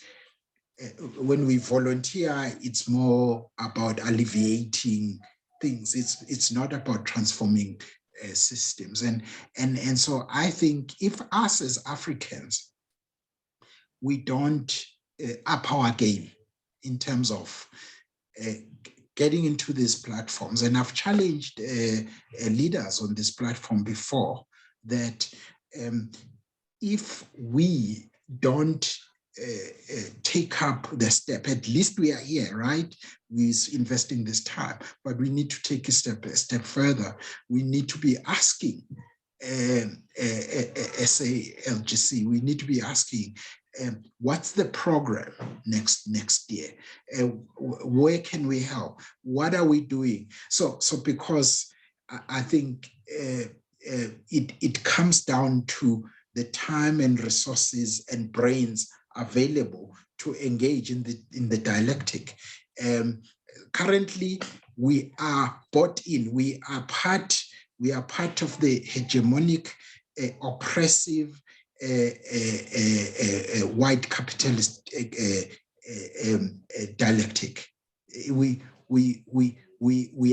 when we volunteer, it's more about alleviating things. It's not about transforming systems. And so I think if us as Africans, we don't up our game in terms of getting into these platforms, and I've challenged leaders on this platform before, that if we don't take up the step, at least we are here, right? We're investing this time, but we need to take a step further. We need to be asking SALGC, we need to be asking, what's the program next year? Where can we help? What are we doing? So because I think it comes down to the time and resources and brains available to engage in the dialectic. Currently, we are bought in. We are part of the hegemonic, oppressive, white capitalist dialectic. We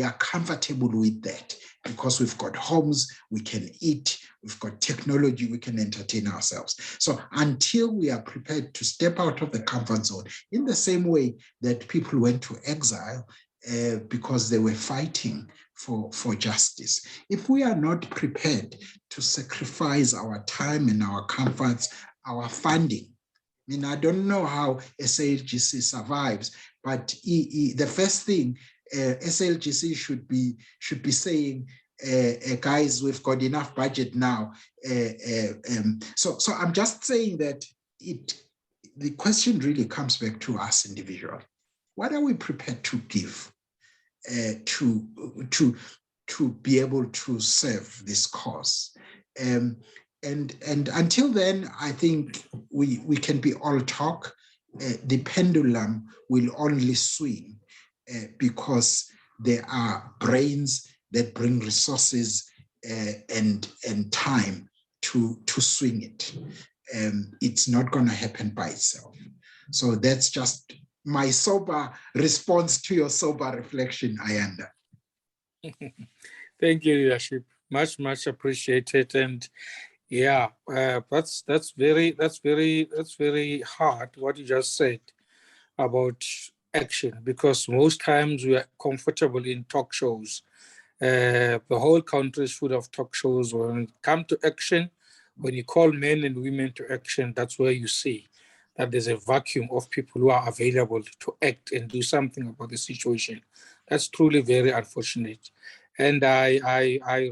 are comfortable with that because we've got homes, we can eat, we've got technology, we can entertain ourselves. So until we are prepared to step out of the comfort zone, in the same way that people went to exile because they were fighting for justice, if we are not prepared to sacrifice our time and our comforts, our funding, I mean, I don't know how SALGC survives, but the first thing SALGC should be saying, guys, we've got enough budget now. So I'm just saying that the question really comes back to us individually. What are we prepared to give to be able to serve this cause? And until then, I think we can be all talk. The pendulum will only swing because there are brains that bring resources and time to swing it. It's not going to happen by itself. So that's just my sober response to your sober reflection, Ayanda. Thank you, leadership. Much appreciated. And yeah, that's very hard what you just said about action, because most times we are comfortable in talk shows. The whole country should have talk shows. When it comes to action, when you call men and women to action, that's where you see that there's a vacuum of people who are available to act and do something about the situation. That's truly very unfortunate. And I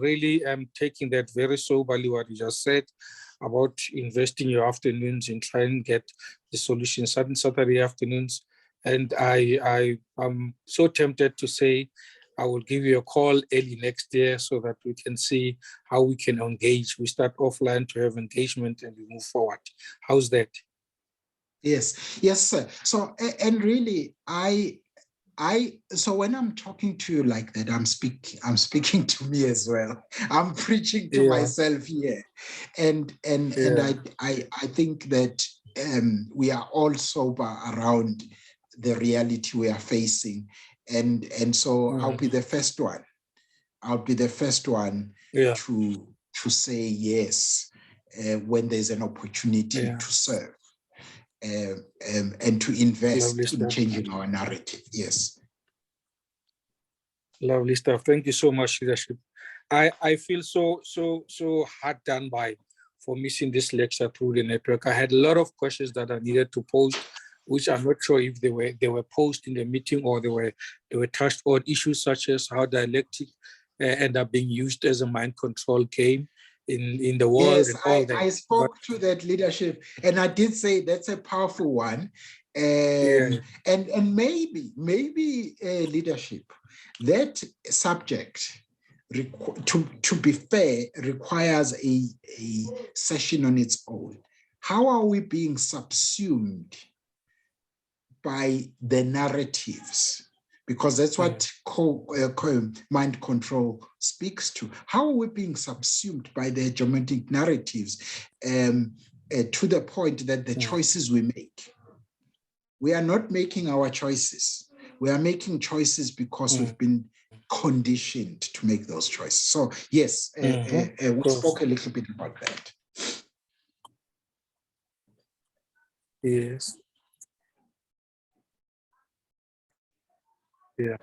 really am taking that very soberly, what you just said. about investing your afternoons in trying to get the solution Saturday afternoons. And I'm so tempted to say I will give you a call early next year so that we can see how we can engage. We start offline to have engagement and we move forward. How's that? Yes, yes, sir. So, and really, so when I'm talking to you like that, I'm speaking to me as well. I'm preaching to myself here. And I think that we are all sober around the reality we are facing. And so I'll be the first one. I'll be the first one to say yes when there's an opportunity to serve. And to invest in changing our narrative. Yes. Lovely stuff. Thank you so much, leadership. I feel so hard done by for missing this lecture through the network. I had a lot of questions that I needed to post, which I'm not sure if they were posed in the meeting or they were touched on issues such as how dialectic end up being used as a mind control game in the world. Yes, and all that. I spoke to that leadership, and I did say that's a powerful one. And maybe leadership, that subject, to be fair, requires a session on its own. How are we being subsumed by the narratives? Because that's what mind control speaks to. How are we being subsumed by the hegemonic narratives to the point that the choices we make, we are not making our choices. We are making choices because we've been conditioned to make those choices. So yes, we spoke a little bit about that. Yes. Yeah.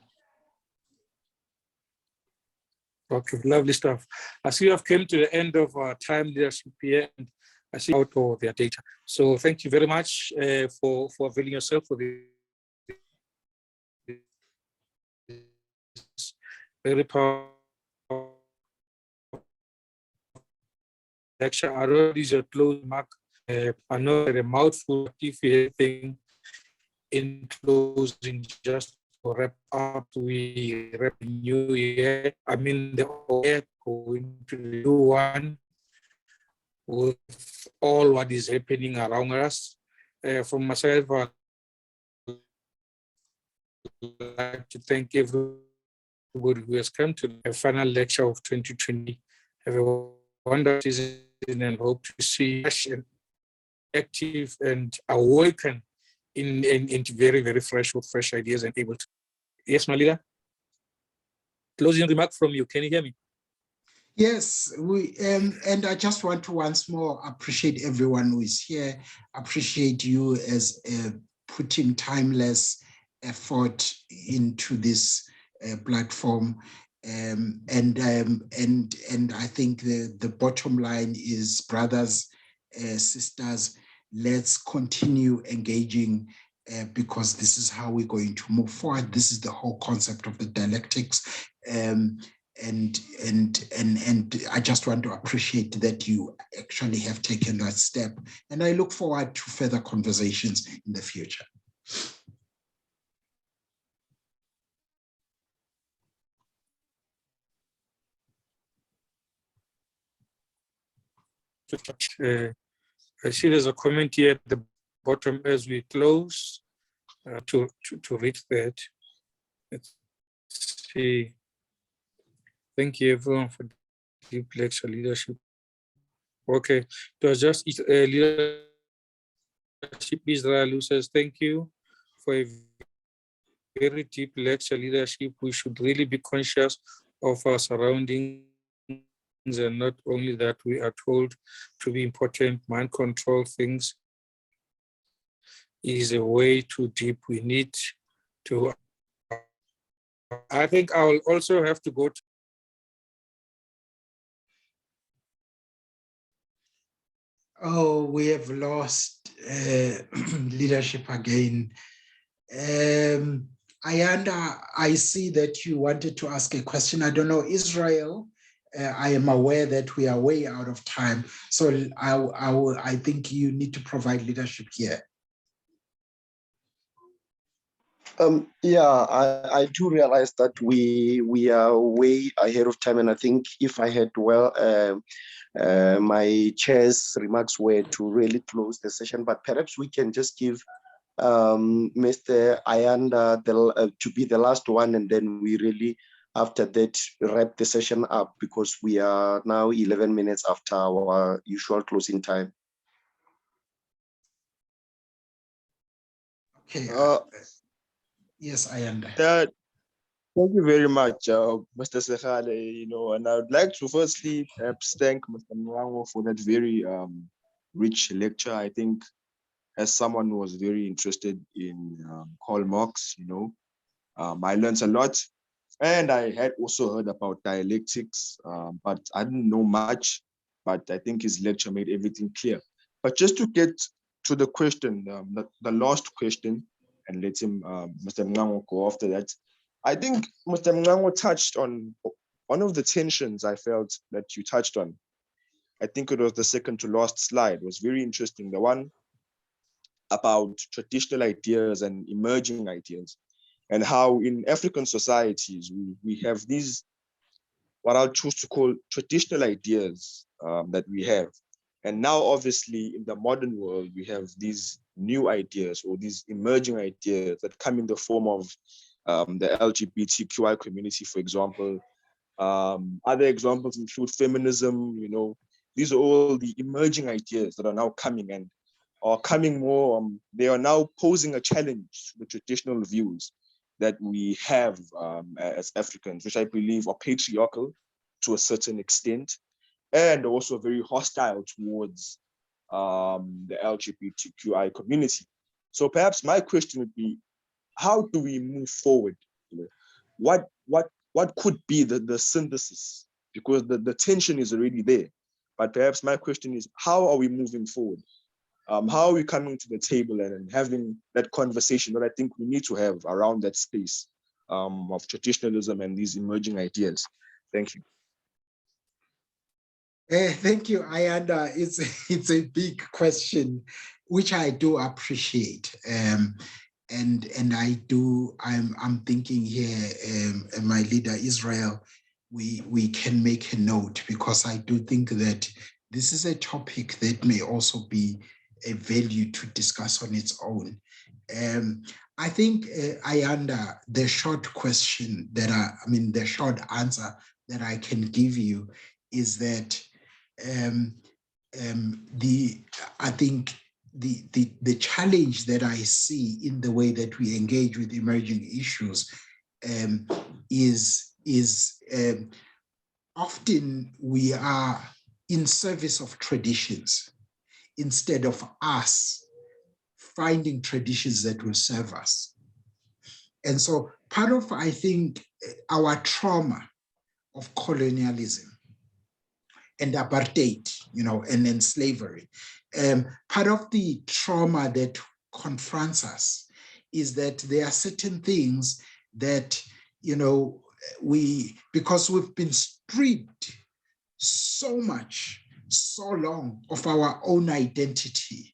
Okay, lovely stuff. I see you have come to the end of our time leadership here, and I see out all their data. So thank you very much for availing yourself for this very powerful lecture. I wrote this a close mark. I know a mouthful. If you have anything in closing, just to wrap up, we wrap the new year. I mean, the year going to the new one with all what is happening around us. For myself, I'd like to thank everybody who has come to the final lecture of 2020. Have a wonderful season and hope to see you active and awaken in very, very fresh with fresh ideas and able to. Yes, my leader. Closing remark from you. Can you hear me? Yes, and I just want to once more appreciate everyone who is here. Appreciate you as putting timeless effort into this platform, and I think the bottom line is, brothers, sisters, let's continue engaging. Because this is how we're going to move forward. This is the whole concept of the dialectics. And I just want to appreciate that you actually have taken that step. And I look forward to further conversations in the future. I see there's a comment here at the bottom as we close to read that. Let's see. Thank you everyone for deep lecture leadership. Okay, it was just leadership Israel who says thank you for a very deep lecture leadership. We should really be conscious of our surroundings, and not only that we are told to be important. Mind control things is a way too deep. We need to. I think I will also have to go to. Oh, we have lost leadership again. Ayanda, I see that you wanted to ask a question. I don't know, Israel, I am aware that we are way out of time. So I think you need to provide leadership here. Yeah, I do realize that we are way ahead of time, and I think if I had my chair's remarks were to really close the session, but perhaps we can just give Mr. Ayanda to be the last one, and then we really after that wrap the session up, because we are now 11 minutes after our usual closing time. Okay. Yes, Ayanda. Thank you very much, Mr. Sekhale, and I would like to firstly perhaps thank Mr. Mwango for that very rich lecture. I think as someone who was very interested in Karl Marx, I learned a lot. And I had also heard about dialectics, but I didn't know much, but I think his lecture made everything clear. But just to get to the question, the last question, and let him, Mr. Mwango, go after that. I think Mr. Mwango touched on one of the tensions I felt that you touched on. I think it was the second to last slide. It was very interesting. The one about traditional ideas and emerging ideas, and how in African societies, we have these, what I'll choose to call traditional ideas that we have. And now, obviously, in the modern world, we have these new ideas or these emerging ideas that come in the form of the LGBTQI community, for example. Other examples include feminism, these are all the emerging ideas that are now coming and are coming more, they are now posing a challenge to the traditional views that we have as Africans, which I believe are patriarchal to a certain extent, and also very hostile towards the LGBTQI community. So perhaps my question would be, how do we move forward? What could be the synthesis? Because the tension is already there. But perhaps my question is, how are we moving forward? How are we coming to the table and having that conversation that I think we need to have around that space of traditionalism and these emerging ideas? Thank you. Thank you, Ayanda. It's a big question, which I do appreciate. And I'm thinking here, my leader, Israel, we can make a note, because I do think that this is a topic that may also be a value to discuss on its own. I think, Ayanda, the short answer that I can give you is that I think the challenge that I see in the way that we engage with emerging issues is often we are in service of traditions instead of us finding traditions that will serve us. And so part of, I think, our trauma of colonialism and apartheid, and then slavery, part of the trauma that confronts us is that there are certain things that, because we've been stripped so long of our own identity,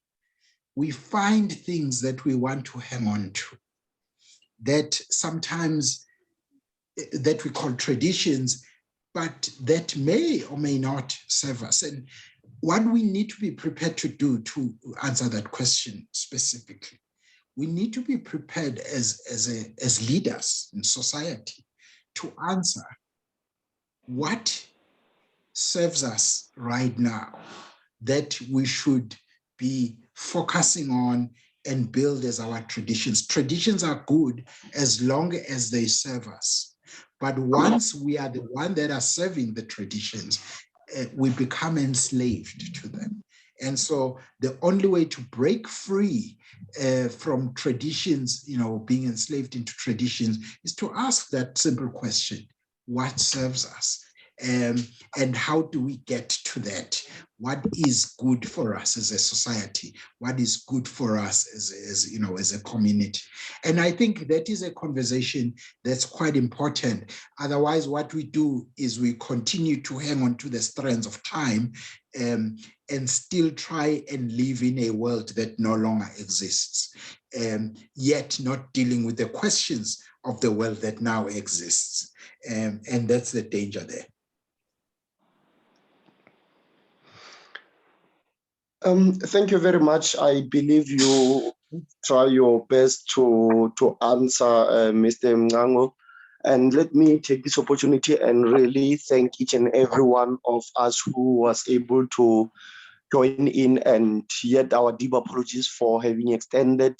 we find things that we want to hang on to, that sometimes that we call traditions, but that may or may not serve us. And what we need to be prepared to do to answer that question specifically, we need to be prepared as leaders in society to answer what serves us right now that we should be focusing on and build as our traditions. Traditions are good as long as they serve us. But once we are the one that are serving the traditions, we become enslaved to them. And so the only way to break free from traditions, being enslaved into traditions, is to ask that simple question: what serves us? And how do we get to that? What is good for us as a society? What is good for us as a community? And I think that is a conversation that's quite important. Otherwise, what we do is we continue to hang on to the strands of time and still try and live in a world that no longer exists, yet not dealing with the questions of the world that now exists. And that's the danger there. Thank you very much. I believe you try your best to answer Mr. Mngango. And let me take this opportunity and really thank each and every one of us who was able to join in, and yet our deep apologies for having extended,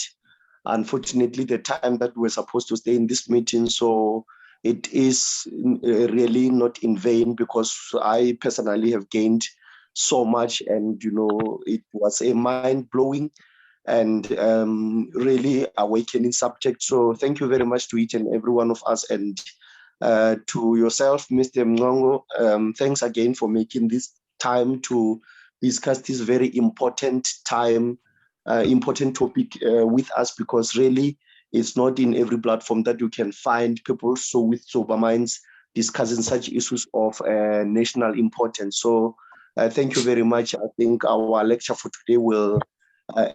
unfortunately, the time that we're supposed to stay in this meeting. So it is really not in vain, because I personally have gained so much, and it was a mind-blowing and really awakening subject. So thank you very much to each and every one of us, and to yourself, Mr. Mngango. Thanks again for making this time to discuss this very important important topic with us, because really it's not in every platform that you can find people with sober minds discussing such issues of national importance. So thank you very much. I think our lecture for today will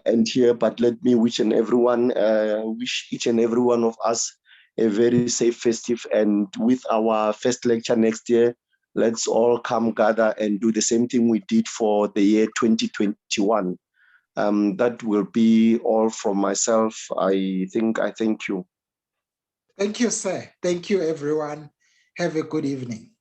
end here, but let me wish each and every one of us a very safe festive, and with our first lecture next year, let's all come gather and do the same thing we did for the year 2021. That will be all from myself. I thank you. Thank you, sir. Thank you, everyone. Have a good evening.